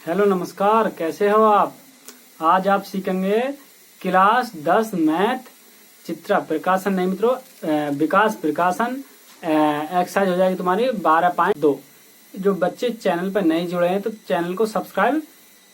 Hello नमस्कार, कैसे हो आप। आज आप सीखेंगे क्लास 10 मैथ चित्र प्रकाशन नहीं मित्रों, विकास प्रकाशन एक्सरसाइज हो जाएगी तुम्हारी 12.2। जो बच्चे चैनल पर नहीं जुड़े हैं तो चैनल को सब्सक्राइब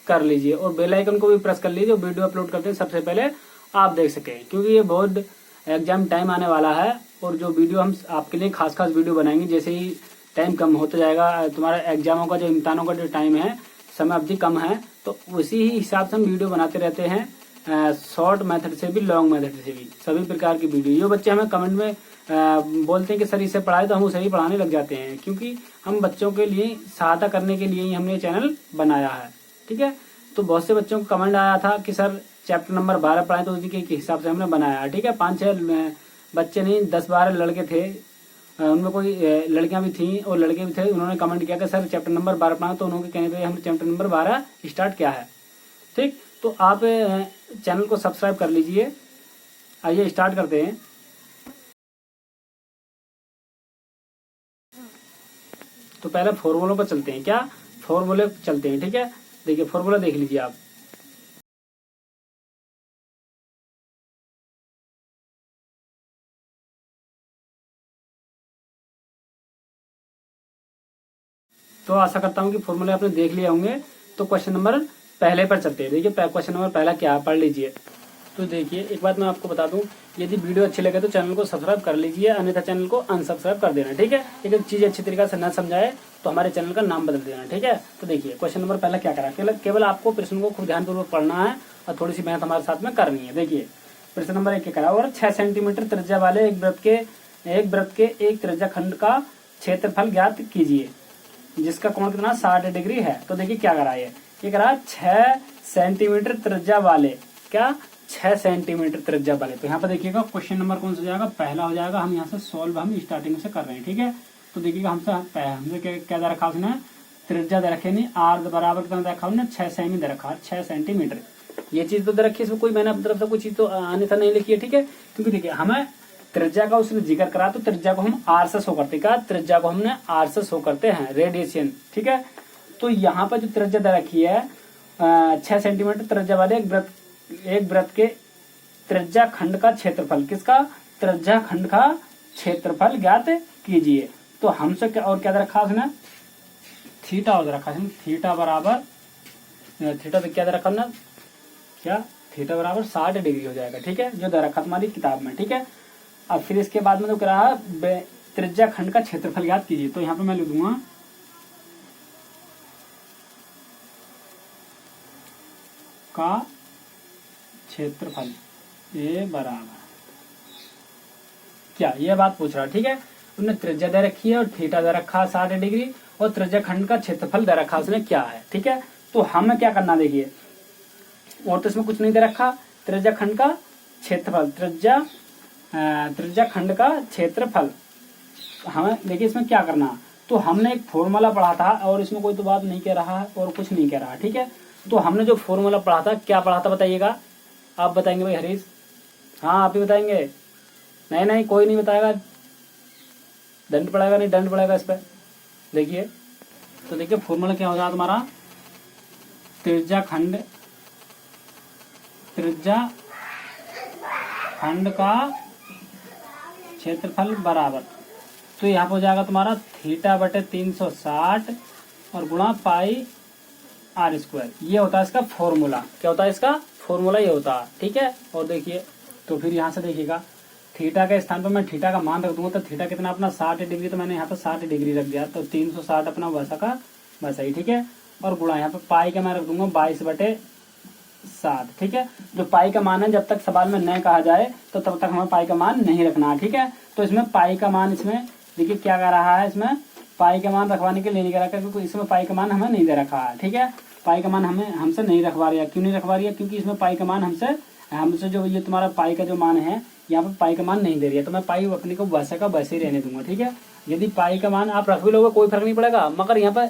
कर लीजिए और बेल आइकन को भी प्रेस कर लीजिए। वीडियो अपलोड करते हैं सबसे पहले आप देख सकें, क्योंकि ये बोर्ड एग्जाम टाइम आने वाला है और जो वीडियो हम आपके लिए खास वीडियो बनाएंगे। जैसे ही टाइम कम होता जाएगा, तुम्हारा एग्जामों का जो इम्तिहानों का जो टाइम है, समय अवधि कम है, तो उसी ही हिसाब से हम वीडियो बनाते रहते हैं। शॉर्ट मेथड से भी, लॉन्ग मेथड से भी, सभी प्रकार की वीडियो। ये बच्चे हमें कमेंट में बोलते हैं कि सर इसे पढ़ाए, तो हम उसे ही पढ़ाने लग जाते हैं, क्योंकि हम बच्चों के लिए सहायता करने के लिए ही हमने चैनल बनाया है। ठीक है, तो बहुत से बच्चों को कमेंट आया था कि सर चैप्टर नंबर 12 पढ़ाए, तो उसी के हिसाब से हमने बनाया। ठीक है, 5-6 बच्चे नहीं, 10-12 लड़के थे, उनमें कोई लड़कियां भी थी और लड़के भी थे। उन्होंने कमेंट किया कि सर चैप्टर नंबर 12 पढ़ाना, तो उन्होंने कहने पे हमने चैप्टर नंबर 12 स्टार्ट किया है। ठीक, तो आप चैनल को सब्सक्राइब कर लीजिए। आइए स्टार्ट करते हैं। तो पहले फॉर्मूलों पर चलते हैं। क्या फॉर्मूले चलते हैं? ठीक है, देखिए फॉर्मूला देख लीजिए आप। तो आशा करता हूँ कि फॉर्मूले आपने देख लिए होंगे। तो क्वेश्चन नंबर पहले पर चलते हैं। देखिए क्वेश्चन नंबर पहला क्या है, पढ़ लीजिए। तो देखिए एक बात मैं आपको बता दूं, यदि वीडियो अच्छी लगे तो चैनल को सब्सक्राइब कर लीजिए, अन्यथा चैनल को अनसब्सक्राइब कर देना। ठीक है, एक चीज अच्छी तरीके से न समझाए तो हमारे चैनल का नाम बदल देना। ठीक है, तो देखिए क्वेश्चन नंबर पहला क्या करा, केवल आपको प्रश्न को खूब ध्यानपूर्वक पढ़ना है और थोड़ी सी मेहनत हमारे साथ में करनी है। देखिए प्रश्न नंबर 1 क्या करा, और 6 सेंटीमीटर त्रिज्या वाले एक वृत्त के एक त्रिज्या खंड का क्षेत्रफल ज्ञात कीजिए जिसका कोण कितना 60 डिग्री है। तो देखिए क्या करा, ये करा 6 सेंटीमीटर त्रिज्या वाले, क्या 6 सेंटीमीटर त्रिज्या वाले। तो यहाँ पर देखिएगा क्वेश्चन नंबर कौन सा हो जाएगा, पहला हो जाएगा। हम यहाँ से सॉल्व हम स्टार्टिंग से कर रहे हैं। ठीक है, तो देखिएगा हमसे क्या दे रखा उसने, त्रिज्या दे रखे नहीं, आर बराबर कितना दे रखा उसने, 6 सेमी दे रखा, 6 सेंटीमीटर। ये चीज तो दे रखी है, इसमें कोई मैंने अपनी तरफ से कोई चीज तो अन्यथा नहीं लिखी है। ठीक है, क्योंकि देखिए हमें त्रिज्या का उसने जिक्र करा, तो त्रिज्या को हम आर से शो करते हैं। त्रिज्या को हमने आर से शो करते हैं, रेडिएशन। ठीक है, तो यहाँ पर जो त्रिज्या दे रखी है 6 सेंटीमीटर त्रिज्या वाले एक वृत्त के त्रिज्या खंड का क्षेत्रफल, किसका, त्रिज्या खंड का क्षेत्रफल ज्ञात कीजिए। तो हमसे क्या और क्या दे रखा उसने, थीटा और दे रखा है। थीटा बराबर, थीटा तो क्या दे रखा ना, क्या थीटा बराबर 60 डिग्री हो जाएगा। ठीक है, जो दे रखा तुम्हारी किताब में। ठीक है, अब फिर इसके बाद में तो कह रहा त्रिज्या खंड का क्षेत्रफल ज्ञात कीजिए। तो यहाँ पे मैं लिख दूंगा का क्षेत्रफल ये बराबर क्या, ये बात पूछ रहा है। ठीक है, उन्होंने त्रिज्या दे रखी है और थीटा दे रखा 60 डिग्री और त्रिज्या खंड का क्षेत्रफल दे रखा उसने क्या है। ठीक है, तो हमें क्या करना, देखिए और तो इसमें कुछ नहीं दे रखा, त्रिज्या खंड का क्षेत्रफल, त्रिज्या खंड का क्षेत्रफल। हमें देखिए इसमें क्या करना, तो हमने एक फॉर्मूला पढ़ा था और इसमें कोई तो बात नहीं कह रहा है और कुछ नहीं कह रहा। ठीक है, तो हमने जो फॉर्मूला पढ़ा था, क्या पढ़ा था बताइएगा, आप बताएंगे भाई हरीश? हाँ आप ही बताएंगे? नहीं कोई नहीं बताएगा, दंड पड़ेगा, नहीं दंड पड़ेगा इस पर। देखिए तो देखिए फॉर्मूला क्या हो जाएगा तुम्हारा, त्रिज्या खंड का क्षेत्रफल बराबर, तो यहाँ पर हो जाएगा तुम्हारा थीटा बटे 360 और गुणा पाई आर स्क्वायर। ये होता है इसका फॉर्मूला। क्या होता है इसका फॉर्मूला, ये होता है। ठीक है, और देखिए तो फिर यहाँ से देखिएगा थीटा के स्थान पर मैं थीटा का मान रख दूंगा, तो थीटा कितना अपना 60 डिग्री, तो मैंने यहाँ पर 60 डिग्री रख दिया, तो 360 अपना वैसा का वैसा ही। ठीक है, और गुणा यहाँ पे पाई का मैं रख दूंगा 22/7। ठीक है, जो पाई का मान है जब तक सवाल में न कहा जाए तो तब तक हमें पाई का मान नहीं रखना है। ठीक है, तो इसमें पाई का मान, इसमें देखिए क्या कर रहा है, इसमें पाई का मान रखवाने के लिए नहीं कह रखा, क्योंकि इसमें पाई का मान हमें नहीं दे रखा है। ठीक है, पाई का मान हमसे नहीं रखवा रही है। क्यों नहीं रखवा रही है, क्योंकि इसमें पाई का मान हमसे जो ये तुम्हारा पाई का जो मान है, यहाँ पर पाई का मान नहीं दे रही है, तो मैं पाई अपने को वैसे का वैसे ही रहने दूंगा। ठीक है, यदि पाई का मान आप रख भी लोगे कोई फर्क नहीं पड़ेगा, मगर यहाँ पर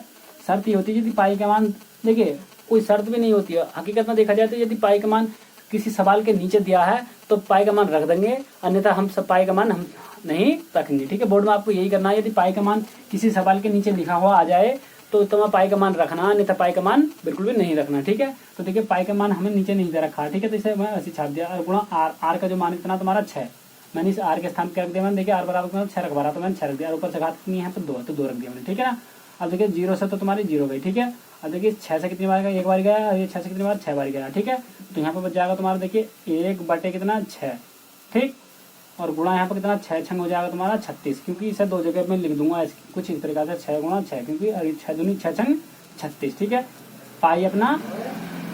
शर्त ही होती है, यदि पाई का मान, देखिए कोई शर्त भी नहीं होती है, हकीकत में देखा जाए तो यदि पाई का मान किसी सवाल के नीचे दिया है तो पाई का मान रख देंगे, अन्यथा हम सब पाई का मान हम नहीं रखेंगे। ठीक है, बोर्ड में आपको यही करना है, यदि पाई का मान किसी सवाल के नीचे लिखा हुआ आ जाए तो तुम्हारा पाई का मान रखना, नहीं तो पाई का मान बिल्कुल भी नहीं रखना। ठीक है, तो देखिए पाई का मान हमें नीचे नहीं दे रखा। ठीक है, तो इसे मैं ऐसे छाप दिया। और गुणा आर, आर का जो मान कितना तुम्हारा 6, मैंने इस आर के स्थान पर रख दिया। मैंने देखिए आर बराबर 6 रखवा रहा, तो मैंने 6 रख दिया। और ऊपर से घात कितनी है तो 2 है, तो 2 रख दिया मैंने। ठीक है ना। अब देखिए 0 से तो तुम्हारी 0 गई। ठीक है, अब देखिए 6 से कितनी बार गया, एक बार गया। और ये 6 से कितनी बार, 6 बार गया। ठीक है, तो यहाँ पर बच जाएगा तुम्हारा देखिए 1 बटे कितना 6। ठीक, और गुणा यहाँ पर कितना 6 छंग हो जाएगा तुम्हारा 36, क्योंकि इसे 2 जगह में लिख दूंगा कुछ इस प्रकार से 6 गुणा 6, क्योंकि 6 दूनी 6 छंग 36। ठीक है, पाई अपना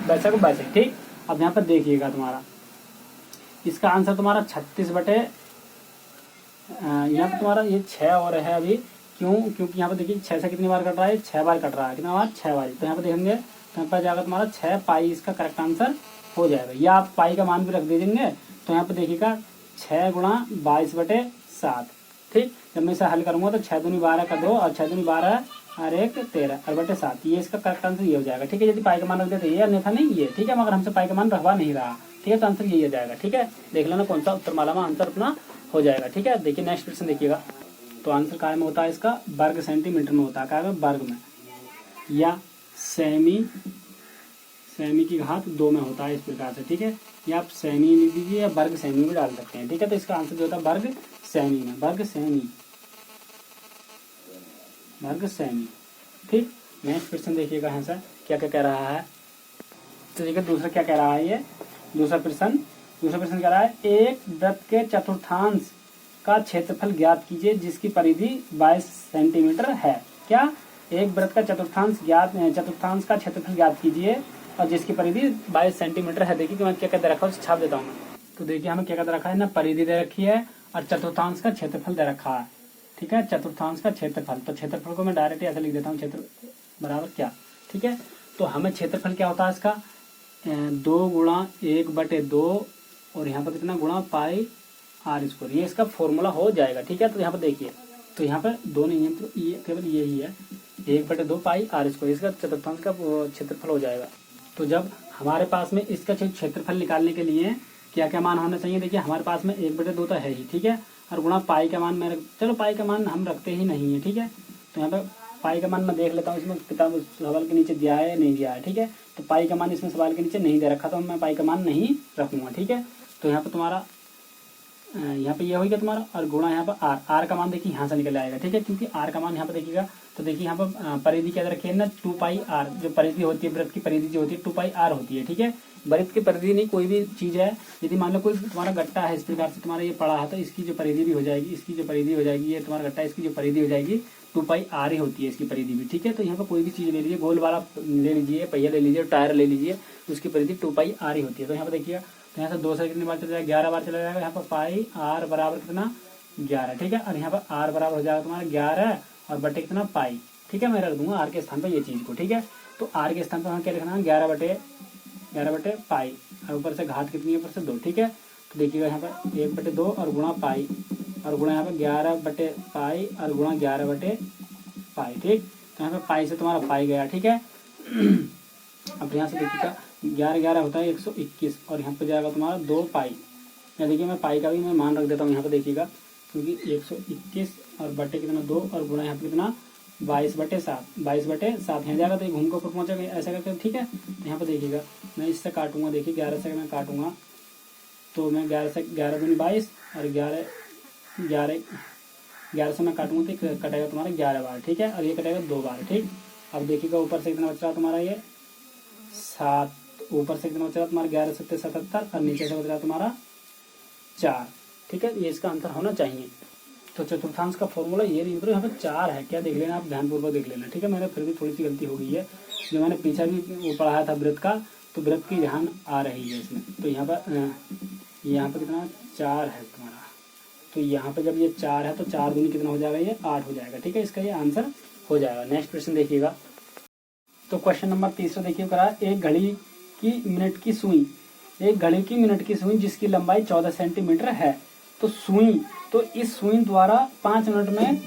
वैसा को वैसे। ठीक, अब यहाँ पर देखिएगा तुम्हारा इसका आंसर तुम्हारा 36 बटे यहाँ पर तुम्हारा ये 6 और है अभी, क्यों, क्योंकि यहाँ पर देखिए 6 से कितनी बार कट रहा है, 6 बार कट रहा है। कितना बार, 6 बार। तो यहाँ पर देखेंगे तो यहाँ पर जाएगा तुम्हारा 6 पाई, इसका करेक्ट आंसर हो जाएगा। या आप पाई का मान भी रख दे देंगे। तो यहाँ पर देखिएगा 6 गुणा 22 बटे 7। ठीक, जब मैं इसे हल करूंगा तो 6 दूनी 12 का 2 और 6 दूनी 12 और 1 13 और बटे 7, ये इसका करेक्ट आंसर ये हो जाएगा। ठीक है, यदि पाई का मान रख देते ये, अन्यथा नहीं ये। ठीक है, मगर हमसे पाई का मान रखवा नहीं रहा। ठीक है, तो आंसर यही हो जाएगा। ठीक है, देख लेना कौन सा उत्तरमाला में आंसर अपना हो जाएगा। ठीक है, देखिए नेक्स्ट क्वेश्चन देखिएगा। तो आंसर काय में होता है इसका, वर्ग सेंटीमीटर में होता है। क्या वर्ग में, या सेमी, सेमी की घात 2 में होता है इस प्रकार से। ठीक है, या आप सेमी लिख दीजिए या वर्ग सेमी भी डाल सकते हैं। ठीक है, तो इसका आंसर जो होता है वर्ग सेमी में, वर्ग सेमी, वर्ग सेमी। ठीक, नेक्स्ट क्वेश्चन देखिएगा यहाँ से क्या क्या कह रहा है। तो देखिए दूसरा क्या कह रहा है, ये दूसरा प्रश्न कह रहा है एक वृत्त के चतुर्थांश का क्षेत्रफल ज्ञात कीजिए जिसकी परिधि 22 सेंटीमीटर है। क्या, एक वृत्त का चतुर्थांश का क्षेत्रफल ज्ञात कीजिए और जिसकी परिधि 22 सेंटीमीटर है। देखिए मैं क्या कहते रखा है, छाप देता हूँ मैं। तो देखिए हमें क्या कहते रखा है ना, परिधि दे रखी है और चतुर्थांश का क्षेत्रफल दे रखा है। ठीक है, चतुर्थांश का क्षेत्रफल, तो क्षेत्रफल को मैं डायरेक्ट ऐसे लिख देता हूँ, क्षेत्र बराबर क्या। ठीक है, तो हमें क्षेत्रफल क्या होता है इसका 2 गुणा 1 बटे 2 और यहाँ पर कितना गुणा पाई आर स्क्वायर, ये इसका फॉर्मूला हो जाएगा। ठीक है, तो यहाँ पर देखिए, तो यहाँ पर 2 नहीं है तो ये केवल यही है 1 बटे 2 पाई आर स्क्वायर, इसका चतुर्थांश का क्षेत्रफल हो जाएगा। तो जब हमारे पास में इसका क्षेत्रफल निकालने के लिए क्या क्या मान होना चाहिए, देखिए हमारे पास में 1 बटे 2 तो है ही। ठीक है, और गुणा पाई का मान मैं चलो पाई का मान हम रखते ही नहीं है। ठीक है, तो यहाँ पर पाई का मान मैं देख लेता हूँ इसमें किताब सवाल के नीचे दिया है या नहीं दिया है। ठीक है, तो पाई का मान इसमें सवाल के नीचे नहीं दे रखा, तो मैं पाई का मान नहीं रखूंगा। ठीक है, तो यहाँ पर तुम्हारा यहाँ पे ये हो गया तुम्हारा, और गुणा यहाँ पर आर, आर का मान देखिए यहाँ से निकल आएगा। ठीक है, क्योंकि आर का मान यहाँ पर देखिएगा, तो देखिए यहाँ पर परिधि क्या रखी है ना 2 पाई आर, जो परिधि होती है वृत्त की परिधि जो होती है 2 पाई आर होती है। ठीक है, वृत्त की परिधि नहीं कोई भी चीज है, यदि मान लो कोई तुम्हारा गट्टा है इस प्रकार से तुम्हारा ये पड़ा है, तो इसकी जो परिधि भी हो जाएगी, इसकी जो परिधि हो जाएगी, ये तुम्हारा गट्टा इसकी जो परिधि हो जाएगी 2 पाई आर ही होती है इसकी परिधि भी। ठीक है, तो यहाँ पर कोई भी चीज ले लीजिए, गोल वाला ले लीजिए, पहिया ले लीजिए, टायर ले लीजिए, उसकी परिधि 2 पाई आर ही होती है। तो यहाँ पर देखिए तो यहाँ से 2 से कितनी बार चला जाएगा, 11 बार चला जाएगा। यहाँ पर पाई आर बराबर कितना 11। ठीक है, और यहाँ पर आर बराबर हो जाएगा तुम्हारा 11 और बटे कितना पाई। ठीक है, मैं रख दूंगा आर के स्थान पर ये चीज को। ठीक है, तो आर के स्थान पर हमें क्या लिखना है 11 बटे पाई, और ऊपर से घात कितनी है, ऊपर से 2। ठीक है, तो देखिएगा यहाँ पर 1 बटे 2 और गुणा पाई, और गुणा यहाँ पर 11 बटे पाई और गुणा 11 बटे पाई। ठीक, तो यहाँ पर पाई से तुम्हारा पाई गया। ठीक है, अब यहाँ से देखिएगा 11 होता है 121 और यहाँ पे जाएगा तुम्हारा 2 पाई। या देखिए मैं पाई का भी मैं मान रख देता हूँ यहाँ पे देखिएगा, क्योंकि 121 और बटे कितना 2 और गुणा यहाँ पे कितना 22 बटे 7 यहाँ जाएगा तो ये घूम के ऊपर पहुँचेगा ऐसा करके। ठीक है, तो यहाँ पे देखिएगा मैं इससे काटूंगा, देखिए 11 से मैं काटूंगा तो मैं 11 से 11 दूनी 22 और 11 से मैं काटूंगा तो कटेगा तुम्हारा 11 बार। ठीक है, और ये कटेगा 2 बार। ठीक, अब देखिएगा ऊपर से कितना बच रहा तुम्हारा ये 7, ऊपर से कितना बच रहा तुम्हारा 11 7 77 और नीचे से बच रहा तुम्हारा 4। ठीक है, ये इसका आंसर होना चाहिए। तो चतुर्थांश का फॉर्मूला ये नहीं, यहाँ पे 4 है, क्या देख लेना आप ध्यानपूर्वक देख लेना। ठीक है, मैंने फिर भी थोड़ी सी गलती हो गई है, जो मैंने पीछे भी वो पढ़ाया था वृत्त का, तो वृत्त की ध्यान आ रही है इसमें। तो यहाँ पर कितना 4 है तुम्हारा, तो यहाँ पे जब ये 4 है तो 4 दूनी कितना हो जाएगा, ये 8 हो जाएगा। ठीक है, इसका ये आंसर हो जाएगा। नेक्स्ट क्वेश्चन देखिएगा। तो क्वेश्चन नंबर 3 देखिए करा, एक घड़ी की मिनट की सुई जिसकी लंबाई 14 सेंटीमीटर है, तो इस सुई द्वारा 5 मिनट में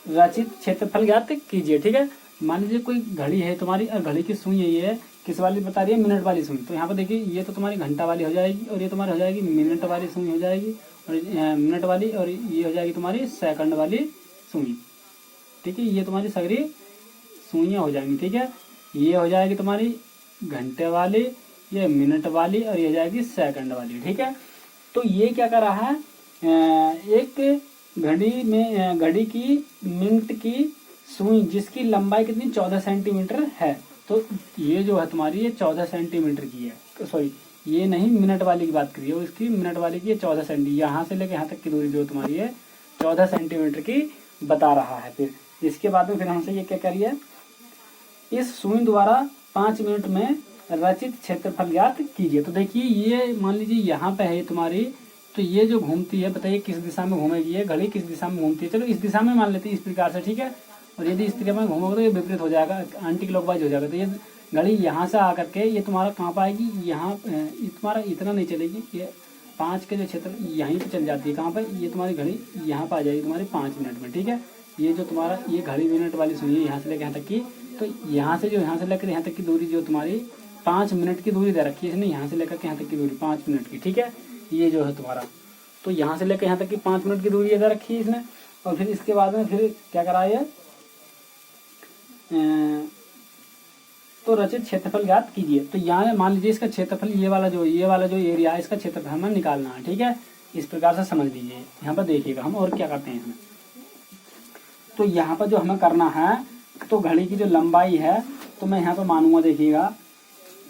रचित क्षेत्रफल ज्ञात कीजिए। ठीक है, मान लीजिए कोई घड़ी है तुम्हारी और घड़ी की सुई यही है, किस वाली बता रही है, मिनट वाली सुई। तो यहाँ पर देखिए ये तो तुम्हारी घंटा वाली हो जाएगी और ये तुम्हारी हो जाएगी मिनट वाली सुई हो जाएगी, और मिनट वाली, और ये हो जाएगी तुम्हारी सेकंड वाली सुई। ठीक है, ये तुम्हारी सगरी सुइयां हो जाएंगी। ठीक है, ये हो जाएगी तुम्हारी घंटे वाली, ये मिनट वाली, और ये हो जाएगी सेकंड वाली। ठीक है, तो ये क्या कर रहा है, एक घड़ी की मिनट की सुई जिसकी लंबाई कितनी 14 सेंटीमीटर है, तो ये जो है तुम्हारी ये 14 सेंटीमीटर की है। सॉरी, ये नहीं, मिनट वाली की बात करिए, इसकी मिनट वाली की ये 14 सेंटी, यहाँ से लेकर यहाँ तक की दूरी जो तुम्हारी है 14 सेंटीमीटर की बता रहा है। फिर इसके बाद में फिर हमसे ये क्या करिए, इस सुई द्वारा 5 मिनट में रचित क्षेत्रफल ज्ञात कीजिए। तो देखिए ये मान लीजिए यहाँ पे है तुम्हारी, तो ये जो घूमती है, बताइए किस दिशा में घूमेगी, ये घड़ी किस दिशा में घूमती है, चलो इस दिशा में मान लेते हैं इस प्रकार से। ठीक है, और यदि इस तरीके में घूमोगे तो ये विपरीत हो जाएगा, एंटी क्लॉकवाइज हो जाएगा। तो ये घड़ी यहाँ से आकर के ये तुम्हारा कहाँ पर आएगी, यहाँ तुम्हारा इतना नहीं चलेगी, ये 5 के जो क्षेत्र यहीं पे चल जाती है, कहाँ पर, ये तुम्हारी घड़ी यहाँ पर आ जाएगी तुम्हारी 5 मिनट में। ठीक है, ये जो तुम्हारा ये घड़ी मिनट वाली सुई है यहाँ से लेकर यहाँ तक की, तो यहाँ से जो यहाँ से लेकर यहाँ तक की दूरी जो तुम्हारी 5 मिनट की दूरी दे रखी है इसने, यहाँ से लेकर के यहाँ तक की दूरी 5 मिनट की। ठीक है, ये जो है तुम्हारा, तो यहाँ से लेकर यहाँ तक की 5 मिनट की दूरी दे रखी है इसने। और फिर इसके बाद में फिर क्या करा है, तो रचित क्षेत्रफल ज्ञात कीजिए। तो यहाँ मान लीजिए इसका क्षेत्रफल ये वाला जो एरिया है इसका क्षेत्रफल हमें निकालना है। ठीक है, इस प्रकार से समझ लीजिए। यहाँ पर देखिएगा हम और क्या करते हैं, तो यहाँ पर जो हमें करना है, तो घड़ी की जो लंबाई है, तो मैं यहाँ पर मानूंगा, देखिएगा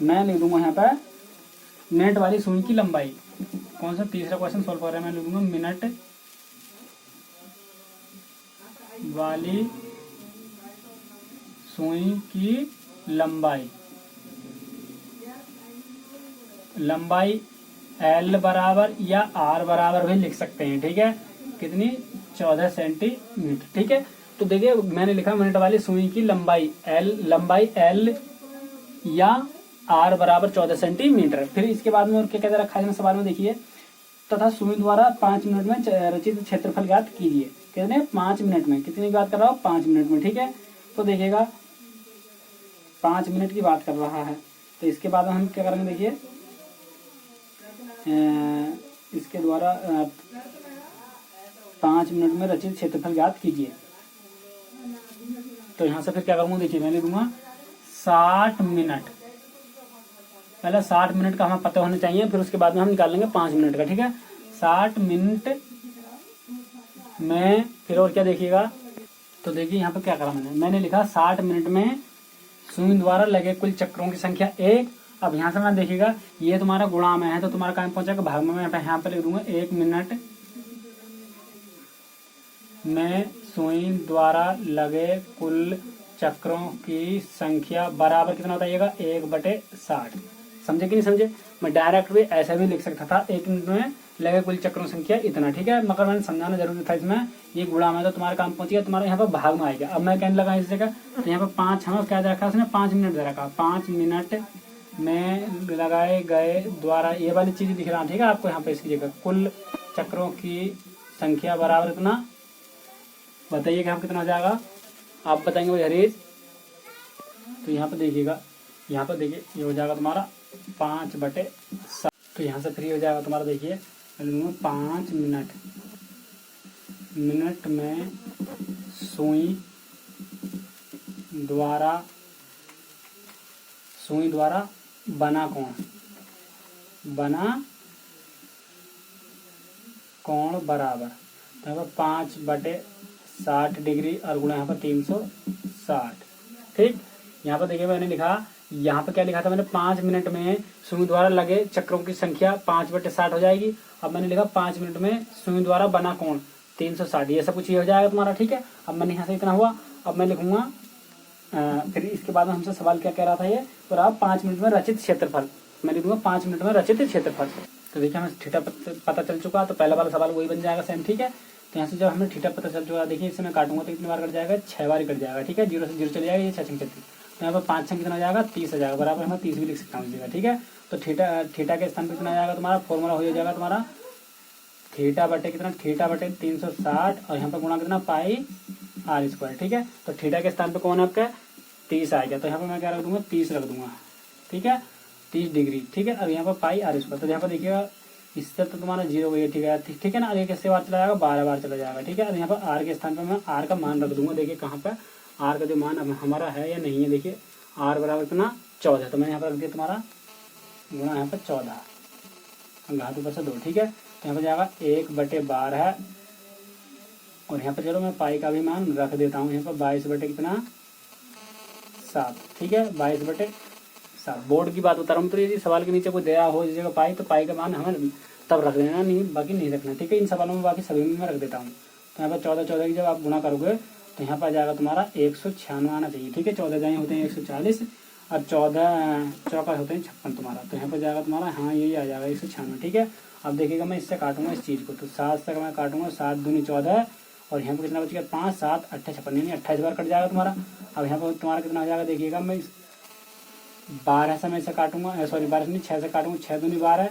मैं लिख दूंगा यहाँ पर मिनट वाली सुई की लंबाई। कौन सा तीसरा क्वेश्चन सॉल्व कर रहे हैं, मैं लिख दूंगा मिनट वाली सुई की लंबाई L बराबर या R बराबर भी लिख सकते हैं। ठीक है, कितनी 14 सेंटीमीटर। ठीक है, तो देखिए मैंने लिखा मिनट वाली सुई की लंबाई L या R बराबर 14 सेंटीमीटर। फिर इसके बाद में और क्या कहते रखा है सवाल में, देखिए तथा सुई द्वारा 5 मिनट में रचित क्षेत्रफल ज्ञात कीजिए। कितने 5 मिनट में, कितनी बात कर रहा हूँ 5 मिनट में। ठीक है, तो देखिएगा 5 मिनट की बात कर रहा है, तो इसके बाद हम क्या करेंगे, देखिए इसके द्वारा 5 मिनट में रचित क्षेत्रफल ज्ञात कीजिए। तो यहाँ से फिर क्या करूँगा, देखिए मैं लिख दूंगा 60 मिनट। पहले 60 मिनट का हमें पता होना चाहिए, फिर उसके बाद में हम निकाल लेंगे 5 मिनट का। ठीक है, 60 मिनट में फिर और क्या देखिएगा, तो देखिए यहाँ पर क्या करा मैंने लिखा 60 मिनट में सुई द्वारा लगे कुल चक्रों की संख्या 1। अब यहाँ से मैं देखिएगा ये तुम्हारा गुणा में है, तो तुम्हारा काम पहुंचेगा भाग में। मैं यहाँ पे लिख दूंगा 1 मिनट में सुई द्वारा लगे कुल चक्रों की संख्या बराबर कितना बताइएगा 1/60। समझे कि नहीं समझे, मैं डायरेक्ट भी ऐसा भी लिख सकता था 1 मिनट में लगे कुल चक्रों संख्या इतना। ठीक है, मगर मैंने समझाना जरूरी था, इसमें ये गुणा में तो तुम्हारा काम पहुंच गया, तुम्हारे यहाँ पर भाग में आएगा। अब मैं कहने लगा इस जगह, तो यहाँ पर 5 हमें क्या दे रखा है उसने 5 मिनट दे रखा, 5 मिनट में लगाए गए द्वारा ये वाली चीज दिख रहा है। ठीक है, आपको यहाँ पे इसकी जगह कुल चक्रों की संख्या बराबर इतना, बताइए कि कितना हो जाएगा, आप बताएंगे भाई हरीश। तो यहाँ पर देखिएगा, यहाँ पर देखिए ये हो जाएगा तुम्हारा 5/7। तो यहाँ से फ्री हो जाएगा तुम्हारा, देखिए 5 मिनट में सुई द्वारा बना कोण बराबर, तो यहाँ पर 5/60 डिग्री और गुणा यहाँ पर 360। ठीक, यहाँ पर देखिए मैंने लिखा, यहाँ पे क्या लिखा था मैंने 5 मिनट में सुई द्वारा लगे चक्रों की संख्या 5/60 हो जाएगी। अब मैंने लिखा 5 मिनट में सुई द्वारा बना कोण 360, ये सब कुछ ये हो जाएगा तुम्हारा। ठीक है, अब मैंने यहाँ से इतना हुआ, अब मैं लिखूंगा फिर इसके बाद में हमसे सवाल क्या कह रहा था ये, और आप 5 मिनट में रचित क्षेत्रफल, मैं लिखूंगा 5 मिनट में रचित क्षेत्रफल। तो देखिए हमें थीटा पता चल चुका, तो पहला वाला सवाल वही बन जाएगा सेम। ठीक है, तो यहाँ से जब हमें थीटा पता चल चुका, देखिए इससे मैं काटूंगा तो कितनी बार कट जाएगा, 6 बार कट जाएगा। ठीक है, 0 से 0 चले जाएगा, ये 6 6 30, तो यहाँ पर 5 6 कितना हो जाएगा 30 हो जाएगा, बराबर हमें 30 भी लिख सकता हूँ। ठीक है, तो थीटा के स्थान पर कितना जाएगा तुम्हारा, फॉर्मूला हो जाएगा तुम्हारा थीटा बटे कितना, थीटा बटे 360, और यहाँ पर गुणा कितना πr²। ठीक है, तो थीटा के स्थान पे कौन है आपका 30 आएगा, तो यहाँ पर मैं क्या रख दूंगा 30 रख दूंगा। ठीक है, 30 डिग्री। ठीक है, अब यहाँ पर πr², तो यहाँ पर देखिएगा इससे तो तुम्हारा 0 गया। ठीक है ना, आगे किससे बार चला जाएगा 12 बार चला जाएगा। ठीक है, अब यहाँ पर r के स्थान पर मैं r का मान रख दूंगा, देखिए कहाँ पर आर का जो मान अब हमारा है या नहीं है। देखिए आर बराबर कितना 14, तो मैंने यहाँ पर रख दिया तुम्हारा गुणा यहाँ पर 14, घात ऊपर से 2, ठीक है। तो यहाँ पर जाएगा 1/12 और यहाँ पर चलो मैं पाई का भी मान रख देता हूँ यहाँ पर 22 बटे कितना 7, ठीक है 22/7। बोर्ड की बात बता रहा हूँ, तो यदि सवाल के नीचे कोई दिया हो इस जगह पाई, तो पाई का मान हमें तब रख देना, नहीं बाकी नहीं रखना, ठीक है। इन सवालों में बाकी सभी में मैं रख देता हूँ। तो यहाँ पर 14 की जब आप गुणा करोगे तो यहाँ पर आ जाएगा तुम्हारा 196 आना चाहिए, ठीक है। 14 जाए होते हैं 140 और 14 चौका होते हैं 56 तुम्हारा, तो यहाँ पर जाएगा तुम्हारा हाँ यही आ जाएगा 196, ठीक है। अब देखिएगा मैं इससे काटूंगा इस चीज़ को, तो 7 से मैं काटूंगा 7 दूनी 14 और यहाँ पर कितना बच गया 5 7 8 56, यानी 28 बार कट जाएगा तुम्हारा। अब यहाँ पर तुम्हारा कितना हो जाएगा देखिएगा, मैं 12 से मैं इसे काटूंगा, सॉरी 12 से नहीं 6 से काटूंगा, 6 दूनी 12,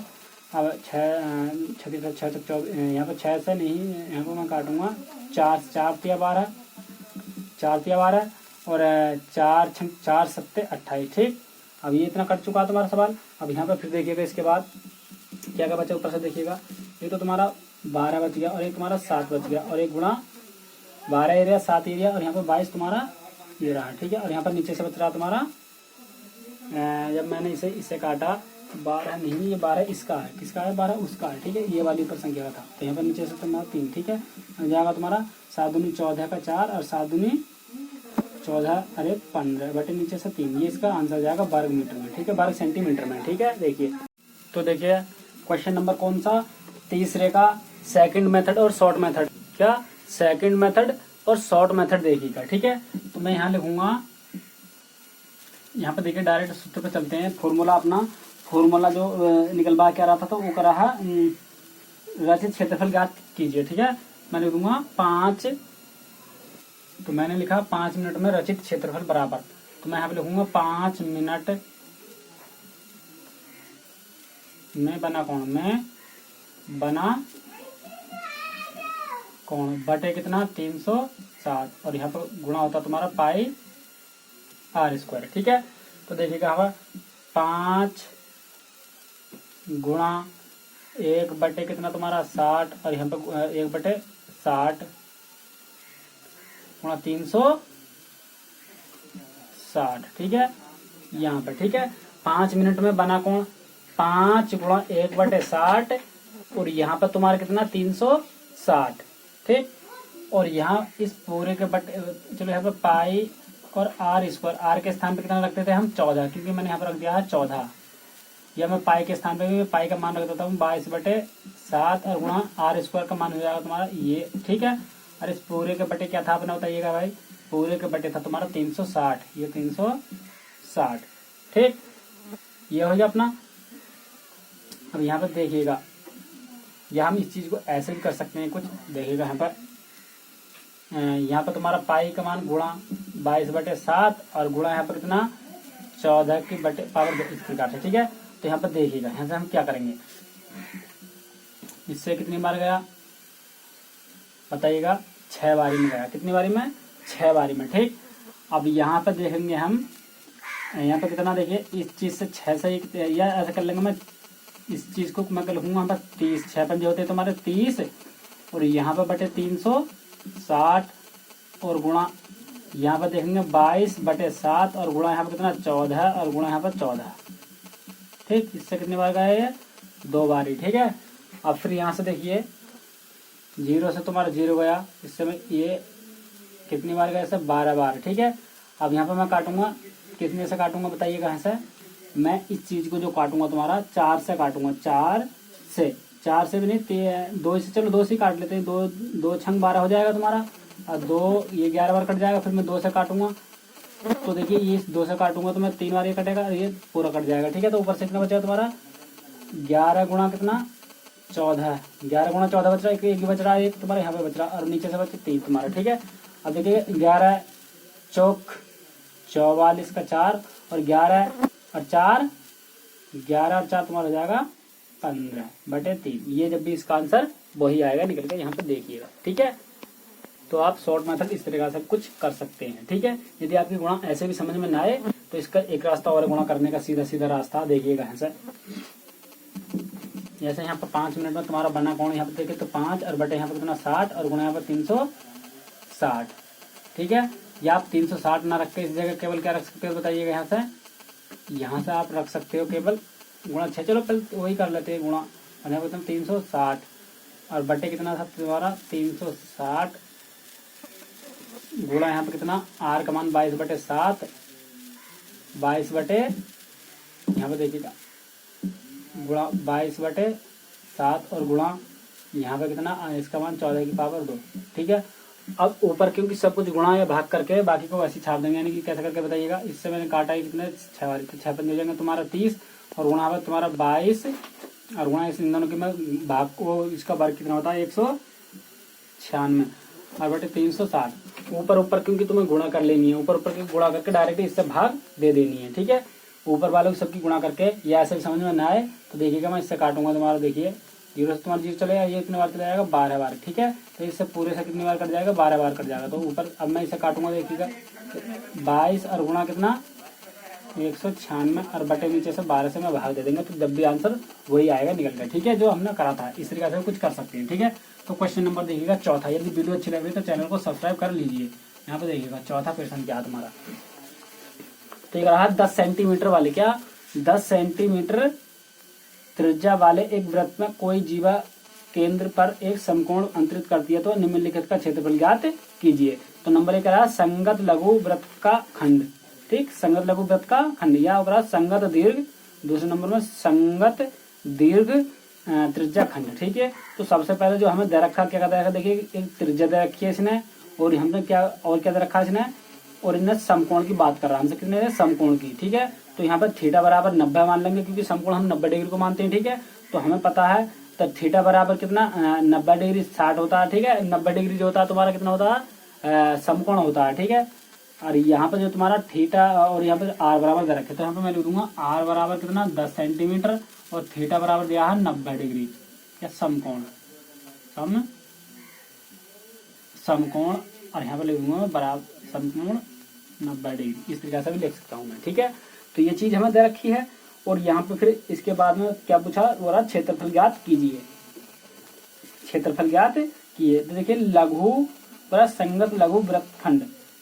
अब 6 तक 24, यहाँ पर 6 से नहीं, यहाँ पर मैं काटूंगा 4 तिया 12, 4 तिया 12 और 4 7 28, ठीक। अब ये इतना कट चुका तुम्हारा सवाल। अब यहाँ पर फिर देखिएगा इसके बाद क्या क्या बचा ऊपर से देखिएगा, ये तो तुम्हारा 12 बच गया और एक तुम्हारा 7 बच गया और एक गुणा 12 एरिया 7 एरिया और यहाँ पर 22 तुम्हारा ये रहा, ठीक है। और यहाँ पर नीचे से बच रहा तुम्हारा, जब मैंने इसे काटा 12 नहीं, ये 12 इसका है, किसका है 12 उसका है, ठीक है। ये वाली ऊपर संख्या था, तो यहाँ पर नीचे से तुम्हारा 3, ठीक है। जाएगा तुम्हारा 7 दूनी 14 का 4 और 7 दूनी 14 अरे 15 बटे नीचे से 3, ये इसका आंसर जाएगा वर्ग मीटर में, ठीक है, वर्ग सेंटीमीटर में, ठीक है। देखिए तो देखिए क्वेश्चन नंबर कौन सा, तीसरे का सेकंड मेथड और शॉर्ट मेथड, क्या सेकंड मेथड और शॉर्ट मेथड देखिएगा, ठीक है। तो मैं यहाँ लिखूंगा, यहाँ पे देखिए डायरेक्ट सूत्र पे चलते हैं। फॉर्मूला जो निकलवा के आ रहा था तो वो करा है रचित क्षेत्रफल ज्ञात कीजिए, ठीक है। मैं लिखूंगा 5, तो मैंने लिखा 5 मिनट में रचित क्षेत्रफल बराबर, तो मैं यहाँ पे लिखूंगा 5 मिनट में बना कौन बटे कितना 360 और यहाँ पर गुणा होता तुम्हारा पाई r², ठीक है। तो देखिएगा हमारा 5 गुणा 1 बटे कितना तुम्हारा 60 और यहाँ पर 1/60 गुणा 360, ठीक है यहाँ पर, ठीक है। 5 मिनट में बना कौन 5 गुणा 1/60 और यहाँ पर तुम्हारा कितना 360, ठीक। और यहाँ इस पूरे के बटे, चलो यहाँ पर पाई और r², r के स्थान पे कितना रखते थे हम 14, क्योंकि मैंने यहाँ पर रख दिया है 14, या मैं पाई के स्थान पे भी पाई का मान रख देता हूँ 22/7 और गुणा r² का मान हो जाएगा तुम्हारा ये, ठीक है। और इस पूरे के बटे क्या था अपना बताइएगा भाई, पूरे के बटे था तुम्हारा 360, ये 360, ठीक, ये हो गया अपना। अब यहाँ पर देखिएगा, या हम इस चीज को ऐसे भी कर सकते हैं कुछ, देखिएगा यहाँ पर तुम्हारा पाई का मान गुणा 22/7 और गुणा यहाँ पर कितना 14 की बटे पावर इस प्रकार से, ठीक है। तो यहाँ पर देखिएगा, यहाँ से हम क्या करेंगे, इससे कितनी बार गया बताइएगा, 6 बारी में गया, कितनी बारी में 6 बारी में, ठीक। अब यहाँ पर देखेंगे हम, यहाँ पर कितना देखिए इस चीज से 6 से या ऐसा कर लेंगे, मैं इस चीज को मैं लिखूंगा यहाँ पर 30, 6 पंजे होते हैं तुम्हारे 30 और यहाँ पर बटे 360 और गुणा यहाँ पर देखेंगे 22/7 और गुणा यहाँ पर कितना 14 और गुणा यहाँ पर 14, ठीक। इससे कितनी बार गया ये 2 बारी, ठीक है। अब फिर यहाँ से देखिए 0 से तुम्हारा 0 गया, इससे मैं ये कितनी बार गया, इससे 12 बार, ठीक है। अब यहाँ पर मैं काटूंगा, कितने से काटूंगा बताइएगा, यहाँ से मैं इस चीज को जो काटूंगा तुम्हारा 4 से काटूंगा, 4 से भी नहीं 2 से, चलो 2 से काट लेते हैं, 2 छंग 12 हो जाएगा तुम्हारा और 2 ये 11 बार कट जाएगा। फिर मैं 2 से काटूंगा, तो देखिए ये 2 से काटूंगा तो मैं 3 बार ये कटेगा और ये पूरा कट जाएगा, ठीक है। तो ऊपर से कितना बचा तुम्हारा 11 गुणा कितना 14, 11 गुणा 14 बच रहा है, एक बच रहा है, एक तुम्हारा यहाँ पे बच रहा है और नीचे से बचे 3 तुम्हारा, ठीक है। अब देखिए 11 चौक 44 का 4 और 11 और 4 तुम्हारा हो जाएगा 15/3, ये जब भी इसका आंसर वही आएगा निकल कर, यहाँ पे देखिएगा, ठीक है। तो आप शॉर्ट मेथड इस तरीके से कुछ कर सकते हैं, ठीक है। यदि आपकी गुणा ऐसे भी समझ में ना आए तो इसका एक रास्ता और गुणा करने का सीधा रास्ता देखिएगा यहाँ से। जैसे यहाँ पर 5 मिनट में तुम्हारा बना कौन, यहाँ पे देखिए तो 5 और बटे यहाँ पर कितना 60 और गुणा यहाँ पर 360, ठीक है। या आप 360 ना रख के इस जगह केवल क्या रख सकते हो बताइएगा, यहाँ से आप रख सकते हो केवल गुणा 6। चलो पहले वही कर लेते हैं गुणा, और यहाँ पर 360 और बटे कितना था तुम्हारा 360 गुणा यहाँ पे कितना आर का मान 22/7, 22 यहाँ पे देखिएगा गुणा 22/7 और गुणा यहाँ पे कितना इसका मान 14⁻²। ठीक है। अब ऊपर क्योंकि सब कुछ गुणा या भाग करके बाकी को वैसे छाप देंगे, यानी कि कैसे करके बताइएगा। इससे मैंने काटा है कितने 6 बार, 6 पंजे हो जाएंगे तुम्हारा 30 और गुणा है तुम्हारा 22 और गुणा इस इन दोनों के मैं भाग को इसका वर्ग कितना होता है 196 और बटे 360। ऊपर क्योंकि तुम्हें गुणा कर लेनी है, ऊपर के गुणा करके डायरेक्ट इससे भाग दे देनी है। ठीक है। ऊपर वालों की सबकी गुणा करके, या ऐसे समझ में ना आए तो देखिएगा मैं इससे काटूंगा तुम्हारा, देखिए 0 से तुम्हारा 0 चलेगा, ये कितने बार चला जाएगा 12 बार। ठीक है। तो इससे पूरे से कितनी बार कट जाएगा 12 बार कट जाएगा। तो ऊपर अब मैं इसे काटूंगा, देखिएगा 22 और गुणा कितना 196 और बटे नीचे से 12 से मैं भाग दे देंगे, तो जब भी आंसर वही आएगा निकल गया। ठीक है, जो हमने करा था इस तरीके से कुछ कर सकते हैं। ठीक है। तो क्वेश्चन नंबर देखिएगा चौथा। यदि वीडियो अच्छी लग रही है तो चैनल को सब्सक्राइब कर लीजिए। यहाँ पे देखिएगा चौथा क्वेश्चन क्या तुम्हारा, तो ये रहा 10 सेंटीमीटर वाले, क्या 10 सेंटीमीटर त्रिज्या वाले एक वृत्त में कोई जीवा केंद्र पर एक समकोण अंतरित करती है, तो निम्नलिखित का क्षेत्रफल ज्ञात कीजिए। तो नंबर 1 रहा संगत लघु वृत्त का खंड। ठीक, संगत लघु वृत्त का खंड, या रहा संगत दीर्घ। दूसरे नंबर में संगत दीर्घ त्रिज्या खंड। ठीक है। तो सबसे पहले जो हमें दे रखा क्या कहता है, देखिए एक त्रिज्या दे रखी है इसने, और हमने क्या दे रखा है इसने, और इन्हें समकोण की बात कर रहा है हमसे, कितने समकोण की। ठीक है। तो यहाँ पर थीटा बराबर 90 मान लेंगे, क्योंकि समकोण हम 90 डिग्री को मानते हैं। ठीक है। तो हमें पता है तो थीटा बराबर कितना 90 डिग्री 60 होता है। ठीक है। 90 डिग्री जो होता है तुम्हारा कितना होता है समकोण होता है। ठीक है। और यहाँ पर जो तुम्हारा थीटा और यहाँ पर आर बराबर दे रखे, तो यहाँ पर मैं लिख दूंगा आर बराबर कितना 10 सेंटीमीटर और थीटा बराबर दिया है 90 डिग्री, या समकोण समकोण और यहाँ पर लिख दूंगा बराबर समकोण 90 डिग्री, इस तरीके से भी लिख सकता हूँ मैं। ठीक है। तो ये चीज हमें दे रखी है, और यहाँ पे फिर इसके बाद में क्या पूछा, वो रहा क्षेत्रफल ज्ञात कीजिए। क्षेत्रफल ज्ञात किए, तो देखिए लघु बड़ा संगत लघु वृत्तखंड,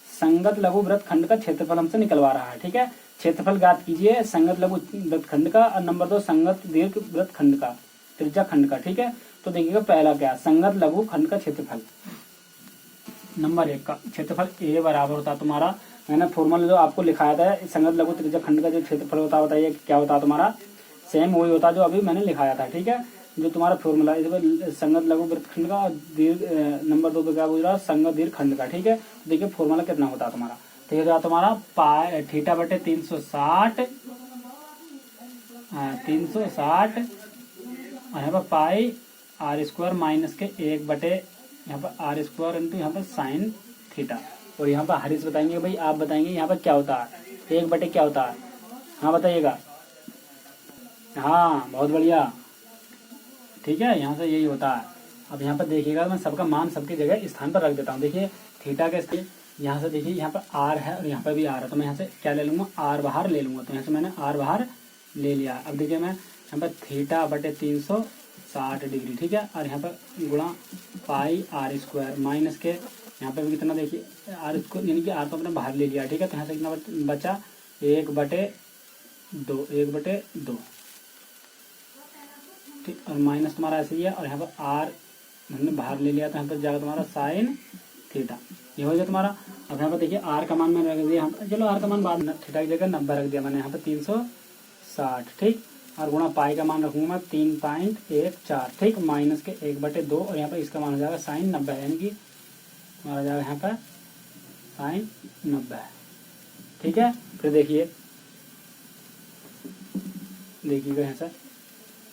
संगत लघु वृत्तखंड का क्षेत्रफल हमसे निकलवा रहा है। ठीक है। क्षेत्रफल ज्ञात कीजिए संगत लघु वृत्तखंड का, और नंबर 2 संगत दीर्घ वृत्तखंड का, त्रिज्या खंड का। ठीक है। तो देखिएगा पहला क्या, संगत लघु खंड का क्षेत्रफल। नंबर 1 का क्षेत्रफल ए बराबर होता है तुम्हारा, मैंने फॉर्मूला जो आपको लिखाया था संगत लघु त्रिज्या खंड का जो क्षेत्रफल होता है, बताइए क्या होता है तुम्हारा, सेम वही होता है जो अभी मैंने लिखाया था। ठीक है। जो तुम्हारा फॉर्मूला संगत लघु वृत्तखंड का, और दीर्घ नंबर 2 पे क्या बोल रहा है संगत दीर्घ खंड का। ठीक है। तो देखिए फॉर्मूला कितना होता है तुम्हारा, तो ये तुम्हारा थीटा बटे 360 और यहाँ पर पाई आर स्क्वायर माइनस के 1 बटे यहाँ पर आर स्क्वायर इंटू यहाँ पर साइन थीटा, और यहाँ पर हरीश बताएंगे भाई, आप बताएंगे यहाँ पर क्या होता है 1 बटे क्या होता है, हाँ बताइएगा। हाँ बहुत बढ़िया। ठीक है। यहाँ से यही होता है। अब यहाँ पर देखिएगा मैं सबका मान सबकी जगह स्थान पर रख देता हूँ। देखिए थीटा के स्थान यहाँ से देखिए यहाँ पर आर है और यहाँ पर भी आर है, तो मैं यहाँ से क्या ले लूंगा आर बाहर ले लूंगा, तो यहाँ से मैंने आर बाहर ले लिया। अब देखिए मैं यहाँ पर थीटा बटे 360 डिग्री। ठीक है। और यहाँ पर गुणा पाई आर स्क्वायर माइनस के यहाँ पे भी कितना, देखिए आर स्क्वायर यानी कि आर तो अपने बाहर ले लिया। ठीक है। तो यहाँ से कितना बचा 1/2 ठीक, और माइनस तुम्हारा ऐसे ही है, और यहाँ पर आर हमने बाहर ले लिया, तो यहाँ पर जाएगा तुम्हारा साइन थीटा, ये हो गया तुम्हारा। अब यहाँ पर देखिए आर का मान मैंने रख दिया यहाँ पर, चलो आर का मान बाद में, थीटा की जगह 90 रख दिया मैंने यहाँ पर 360। ठीक। और गुणा पाई का मान रखूंगा मैं 3.14। ठीक, माइनस के 1/2, और यहाँ पर इसका मान हो जाएगा साइन 90, यानी कि हमारा जाएगा यहाँ पर साइन 90। ठीक है। फिर देखिएगा यहाँ से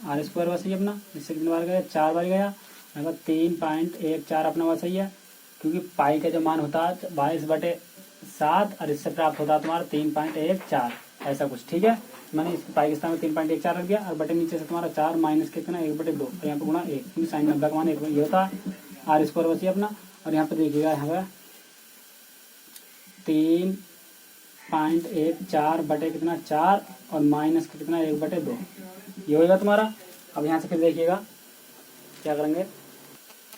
आर स्क्वायर वैसे ही अपना, इससे कितनी बार गया 4 बार गया, यहाँ पर 3.14 अपना वैसे ही है, क्योंकि पाई का जो मान होता है 22/7 और इससे प्राप्त होता है तुम्हारा 3.14 ऐसा कुछ। ठीक है। मैंने इस पाई के स्थान में 3.14 रख दिया, और बटे नीचे से तुम्हारा 4 माइनस कितना 1/2, और यहाँ पर गुणा 1, क्योंकि साइन 90 का मान 1 ये होता है आर स्क्वायर वैसे ही अपना। और यहाँ पर देखिएगा यहाँ पर 3.14 बटे कितना 4 और माइनस कितना 1/2, ये होगा तुम्हारा। अब यहाँ से फिर देखिएगा क्या करेंगे,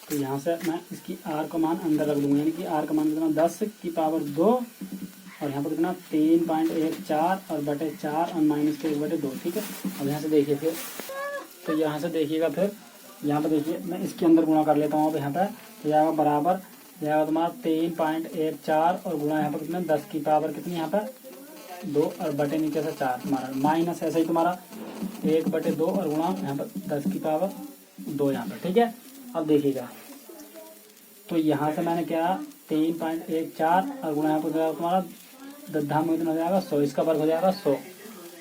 तो यहाँ से मैं इसकी आर का मान अंदर रख लूँगा, यानी कि आर का मान कितना 10⁻2 और यहाँ पर कितना 3.14 और बटे 4 और माइनस के 1/2। ठीक है, अब यहाँ से देखिए फिर, तो यहाँ से देखिएगा फिर यहाँ पर देखिए मैं इसके अंदर गुणा कर लेता हूँ। अब यहाँ पर तो जाएगा बराबर जाएगा तुम्हारा 3.14 और गुणा यहाँ पर कितना 10 की पावर कितनी यहाँ पर 2 और बटे नीचे से 4 तुम्हारा माइनस ऐसे ही तुम्हारा 1/2 और गुणा यहाँ पर 10 की पावर 2 यहाँ पर। ठीक है, अब देखिएगा तो यहाँ से मैंने क्या 3.14 और गुणा यहाँ पर तुम्हारा 10 में कितना हो जाएगा 100, इसका वर्ग हो जाएगा 100।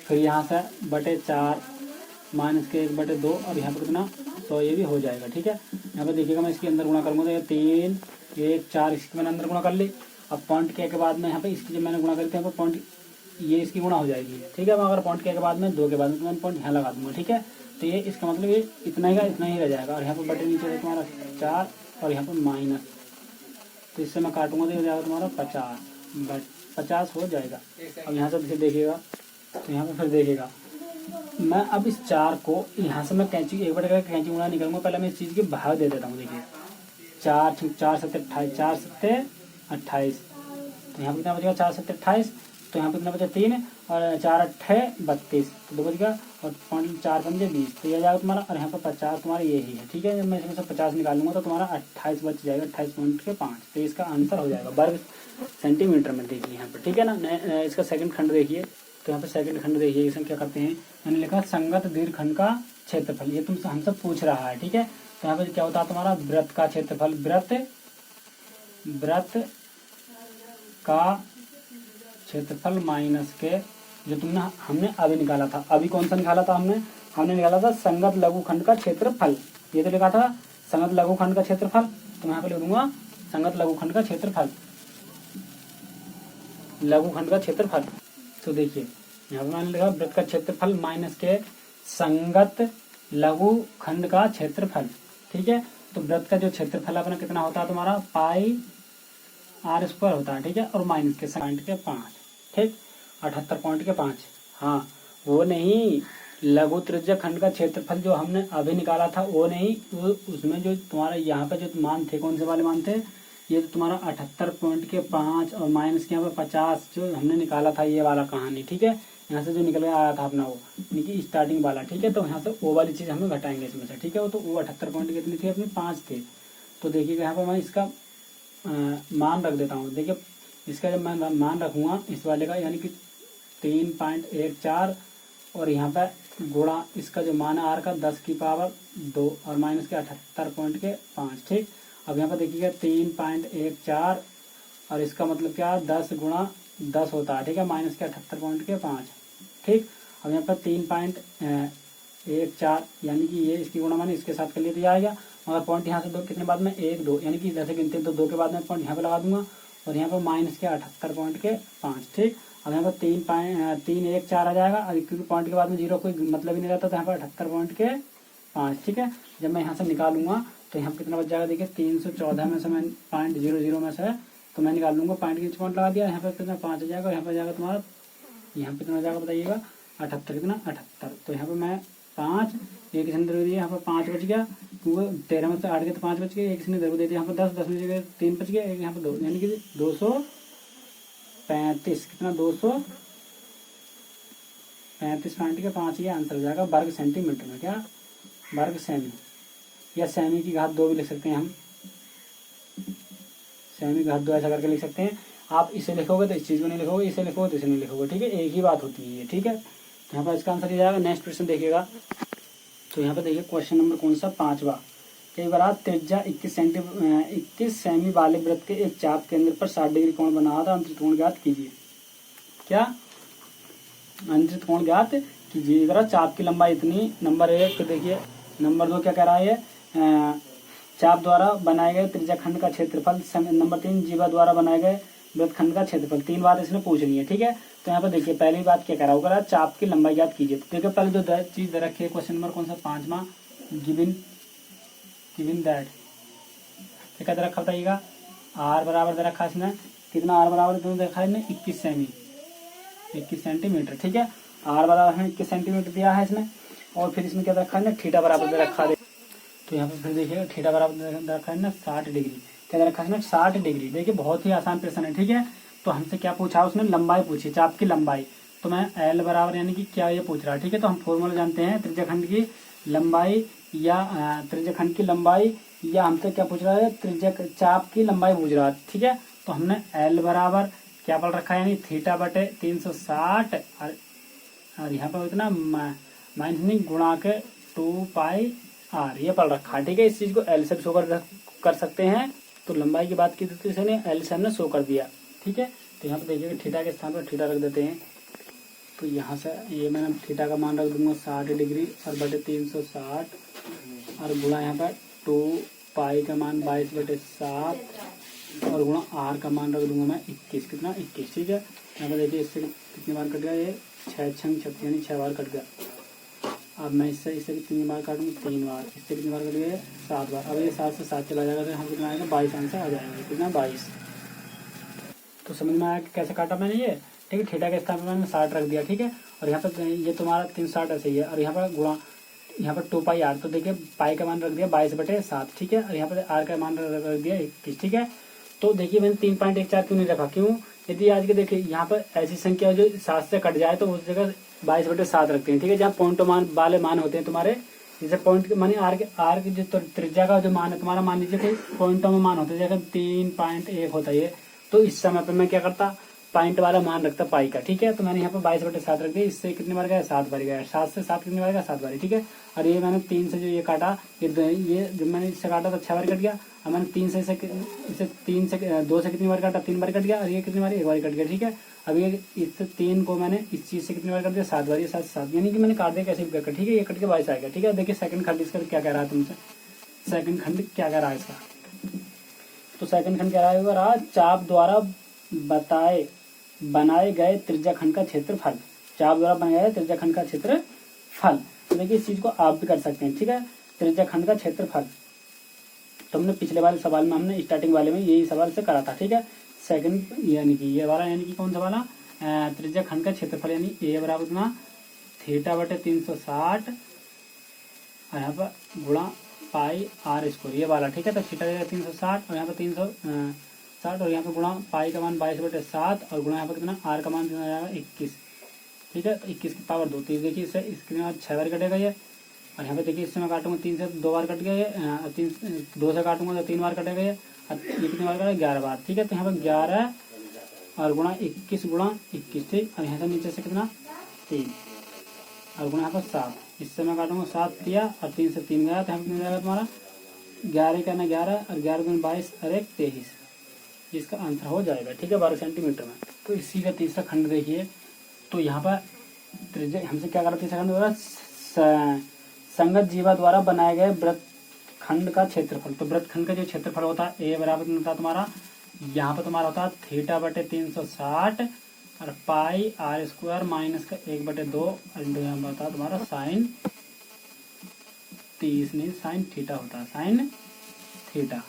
फिर यहाँ से बटे 4 माइनस के 1/2 और यहाँ पर कितना 100 ये भी हो जाएगा। ठीक है, यहाँ पर देखिएगा मैं इसके अंदर गुणा करूँगा तो ये 3 1 4 इसकी मैंने अंदर गुणा कर ली। अब पॉइंट के बाद में यहाँ पे इसकी जब मैंने गुणा करी थी यहाँ पर पॉइंट ये इसकी गुणा हो जाएगी। ठीक है, मैं अगर पॉइंट के बाद में 2 के बाद में तो मैं पॉइंट यहाँ लगा दूंगा। ठीक है, तो ये इसका मतलब ये इतना ही का इतना ही रह जाएगा और यहाँ पर बटे नीचे तुम्हारा 4 और यहाँ पर माइनस, तो इससे मैं काटूंगा तो हो जाएगा तुम्हारा 50 हो जाएगा। अब यहाँ से फिर देखिएगा तो यहाँ पर फिर देखिएगा मैं अब इस 4 को यहाँ से मैं कैंची एक बार कैंची गुणा नहीं करूँगा, पहले मैं इस चीज़ के भाग दे देता हूँ। देखिए 4 7 28 4 7 28 तो यहाँ पर कितना बचेगा 4 7 28 तो यहाँ पर कितना बचा 3 और 4 8 32 तो 2 बच गया और 4 5 20 तो ये जाएगा तुम्हारा और यहाँ पर 50 तुम्हारा यही है। ठीक है, जब मैं इसमें से 50 निकालूंगा तो तुम्हारा 28 बच जाएगा 28.5। तो इसका आंसर हो जाएगा वर्ग सेंटीमीटर में। देखिए यहाँ पर, ठीक है ना। इसका सेकंड खंड देखिए, तो यहाँ पर सेकंड खंड देखिए इसमें क्या करते हैं, मैंने लिखा संगत दीर्घखंड का क्षेत्रफल, ये तुमसे हमसे पूछ रहा है। ठीक है, तो यहाँ पर क्या होता है तुम्हारा वृत्त का क्षेत्रफल, वृत्त का क्षेत्रफल माइनस के जो हमने अभी निकाला था। अभी कौन सा निकाला था हमने निकाला था संगत लघुखंड का क्षेत्रफल। ये तो लिखा था संगत लघुखंड का क्षेत्रफल, तो मैं यहाँ पे लिख दूंगा संगत लघुखंड का क्षेत्रफल, लघुखंड का क्षेत्रफल। तो देखिए यहाँ पर मैंने लिखा वृत्त का क्षेत्रफल माइनस के संगत लघुखंड का क्षेत्रफल। ठीक है, तो वृत्त का जो क्षेत्रफल अपना कितना होता है तुम्हारा πr² होता है। ठीक है, और माइनस के 5, ठीक 78.5। हाँ वो नहीं, लघु त्रिज्या खंड का क्षेत्रफल जो हमने अभी निकाला था वो नहीं, वो उसमें जो तुम्हारा यहाँ पे जो मान थे कौन से वाले मान थे, ये तो तुम्हारा 78.5 और माइनस के यहाँ पे 50 जो हमने निकाला था ये वाला कहानी। ठीक है, यहाँ से जो निकल आया था अपना वो यानी कि स्टार्टिंग वाला। ठीक है, तो यहाँ से वो वाली चीज़ हमें घटाएंगे इसमें से। ठीक है, वो तो वो 78 पॉइंट कितनी थी अपनी 5 थे। तो देखिएगा यहाँ पर मैं इसका मान रख देता हूँ। देखिए इसका जब मैं मान रखूँगा इस वाले का यानी कि 3.14 और यहाँ पर गुणा इसका जो मान है आर का 10 की पावर 2 और माइनस के 78.5। ठीक, अब यहाँ पर देखिएगा 3.14 और इसका मतलब क्या 10 गुणा 10 होता है। ठीक है, माइनस के 78.5। ठीक, अब यहाँ पर 3.14 यानी कि ये इसकी गुणा माने इसके साथ कर लिए तो आएगा, मगर पॉइंट यहाँ से 2 कितने बाद में 1 2 यानी कि जैसे गिनते हैं तो 2 के बाद में पॉइंट यहाँ पे लगा दूंगा और यहाँ पर माइनस के 78.5। ठीक, अब यहाँ पर 3.14 आ जाएगा और क्योंकि पॉइंट के बाद में 0 कोई मतलब ही नहीं रहता तो यहाँ पर 78.5। ठीक है, जब मैं यहाँ से निकालूंगा तो यहाँ पर कितना बच जाएगा, देखिए 314 में से मैं 0.00 में से तो मैं निकाल लूंगा, पॉइंट के नीचे पॉइंट लगा दिया, यहाँ पर कितना 5 आ जाएगा, यहाँ पर जाएगा तुम्हारा यहाँ पे कितना हो जाएगा बताइएगा 78, कितना 78। तो यहाँ पर मैं 5 एक इसने दे दिया, यहाँ पर 5 बच गया क्योंकि 13 में से 8 के तो 5 बच गए, एक इसने दे दिया यहाँ पर 10 में जगह 3 बच गया, एक यहाँ पर 2 यानी कि 235 कितना 235.5 ये आंसर हो जाएगा वर्ग सेंटीमीटर में। क्या वर्ग सेमी या सेमी की घात 2 भी लिख सकते हैं हम, सेमी घात 2 ऐसा करके लिख सकते हैं। आप इसे लिखोगे तो इस चीज़ को नहीं लिखोगे, इसे लिखोगे तो इसे नहीं लिखोगे। ठीक है, एक ही बात होती है। ठीक है, तो यहाँ पर इसका आंसर ये जाएगा। नेक्स्ट क्वेश्चन देखिएगा, तो यहाँ पर देखिए क्वेश्चन नंबर कौन सा 5वां। कई बार त्रिज्या 21 सेमी वाले वृत्त के एक चाप केंद्र पर 60 डिग्री कोण बना था, अंतरित कोण ज्ञात कीजिए। क्या अंतरित कोण ज्ञात कीजिए। इधर चाप की लंबाई इतनी, नंबर 1। तो देखिए नंबर 2 क्या कह रहा है, चाप द्वारा बनाए गए त्रिज्या खंड का क्षेत्रफल। नंबर 3 जीवा द्वारा बनाए गए वृत्त खंड का क्षेत्रफल। 3 बात इसने पूछनी है। ठीक है, तो यहाँ पर देखिए पहली बात क्या कह रहा होगा, चाप की लंबाई ज्ञात कीजिए। तो देखिए पहले जो चीज दे रखी है क्वेश्चन नंबर कौन सा 5वां, गिवन दैट क्या दे रखा बताइएगा, आर बराबर दे रखा है इसने, कितना आर बराबर दे रखा है इसने 21 सेंटीमीटर। ठीक है, आर बराबर है 21 सेंटीमीटर दिया है इसने, और फिर इसमें क्या रखा है ना थीटा बराबर दे रखा है। तो तो यहाँ पे फिर देखिए थीटा बराबर रखा है ना 60 डिग्री, क्या रखा है ना 60 डिग्री। देखिए बहुत ही आसान प्रश्न है, ठीक है। तो हमसे क्या पूछा उसने, लंबाई पूछी, चाप की लंबाई। तो मैं एल बराबर यानी कि क्या ये पूछ रहा है, ठीक है। तो हम फॉर्मूला जानते हैं त्रिज्याखंड की लंबाई या त्रिज्याखंड की लंबाई, या हमसे क्या पूछ रहा है, चाप की लंबाई पूछ रहा है, ठीक है। तो हमने एल बराबर क्या पढ़ रखा है, यानी थीटा बटे 360 और यहाँ पर इतना माइनस नहीं गुणा के 2 पाई r, ये पढ़ रखा है, ठीक है। इस चीज को एल से शो कर सकते हैं। तो लंबाई की बात की थी तो इसने एल से हमने शो कर दिया, ठीक है। तो यहाँ पर देखिए थीटा के स्थान पर थीटा रख देते हैं। तो यहाँ से ये मैंने थीटा का मान रख दूंगा 60 डिग्री और बटे 360 और गुणा यहाँ पर 2 पाई का मान 22/7 और गुणा आर का मान रख दूंगा मैं 21, कितना 21, ठीक है। यहाँ पर देखिए इससे कितनी बार कट गया, ये 6 छंग 36 यानी 6 बार कट गया। अब मैं इससे कितनी बार काटूंगा, 3 बार, इससे कितनी बार कट गया 7 बार। अब ये 7 से 7 चला जाएगा तो हम कितना आएगा 22 आंसर आ जाएगा, कितना 22। तो समझ में आया कि कैसे काटा मैंने ये, ठीक है। थीटा के स्थान पर मैंने 60 रख दिया, ठीक है। और यहाँ पर ये तुम्हारा 360 ऐसे ही है और यहाँ पर गुणा यहाँ पर 2 पाई आर, तो देखिए पाई का मान रख दिया 22/7, ठीक है। और यहाँ पर आर का मान रख दिया 21, ठीक है। तो देखिए मैंने 3.14 क्यों नहीं रखा, क्यों, यदि आज के देखिए यहाँ पर ऐसी संख्या जो 7 से कट जाए तो उस जगह 22/7 रखते हैं, ठीक है। जहाँ पॉइंट वाले मान होते हैं तुम्हारे, जैसे पॉइंट मानी आर की जो त्रिज्या का जो मान है तुम्हारा, मान लीजिए कोई पॉइंटों में मान होता है, जैसे 3.1 होता है, तो इस समय पे मैं क्या करता, पॉइंट वाला मान रखता पाई का, ठीक है। तो मैंने यहाँ पे 22/7 रख दिया, इससे कितनी बार गया 7 बार गया, 7 से 7 कितनी बार गया 7 बार, ठीक है। और ये मैंने 3 से जो ये काटा, ये जब मैंने इससे काटा तो 6 बार कट गया। और मैंने 3 से इसे 2 से कितनी बार काटा, 3 बार कट गया। और ये कितनी बार 1 बार कट गया, ठीक है। अब ये इससे 3 को मैंने इस चीज से कितनी बार कट दिया 7 बार, ये 7 7 यानी कि मैंने काट दिया कैसे भी कट, ठीक है। ये कट के 22 आएगा, ठीक है। देखिए सेकंड खंड इसका क्या कह रहा है तुमसे, सेकंड खंड क्या कह रहा है इसका, तो सेकंड खंड कह रहा है चाप द्वारा बनाए गए त्रिज्याखंड का क्षेत्रफल, चाप द्वारा बनाया गया त्रिज्याखंड का क्षेत्रफल। तो देखिए इस चीज को आप भी कर सकते हैं, ठीक है। त्रिज्याखंड का क्षेत्रफल तो हमने पिछले वाले सवाल में, हमने स्टार्टिंग वाले में यही सवाल से करा था, ठीक है। सेकंड यानी कि ये वाला, यानी कि कौन सा वाला, त्रिज्याखंड का क्षेत्रफल, यानी ए बराबर कितना थीटा बटे 360 और यहाँ पर गुणा पाई आर स्क्वायर, ये वाला, ठीक है। तो थीटा 360 और यहाँ पर 360 और यहाँ पर गुणा पाई का मान 22/7 और गुणा यहाँ पर कितना आर का मान कितना जाएगा 21, ठीक है। तो 21 की पावर 2, तो देखिए इससे इसके बाद 6 बार कटेगा ये। और यहाँ पे देखिए इससे मैं काटूंगा 3 से 2 बार कट गया ये, 2 से काटूंगा तो 3 बार कटेगा ये, और ये कितनी बार कटेगा 11 बार, ठीक है। तो यहाँ पर 11 और गुणा 21 गुणा 21, ठीक। और यहाँ से नीचे से कितना 3 और गुणा यहाँ पर 7, इससे मैं काटूंगा 7 दिया और 3 से 3 गया, तो यहाँ कितना जाएगा तुम्हारा 11 का ना 11 और 11 दूनी 22 और 1 23, जिसका आंसर हो जाएगा, ठीक है, 12 सेंटीमीटर में। तो इसी का तीसरा खंड देखिए, तो यहाँ पर त्रिज्या हमसे क्या करा, तीसरा खंड द्वारा संगत जीवा द्वारा बनाए गए वृत्तखंड का क्षेत्रफल। तो वृत्तखंड का जो क्षेत्रफल होता है ए बराबर होता है तुम्हारा, यहाँ पर तुम्हारा होता है थीटा बटे 360 और पाई आर स्क्वायर माइनस का 1/2 और यहाँ होता है तुम्हारा साइन 30 नहीं साइन थीटा होता है, साइन थीटा,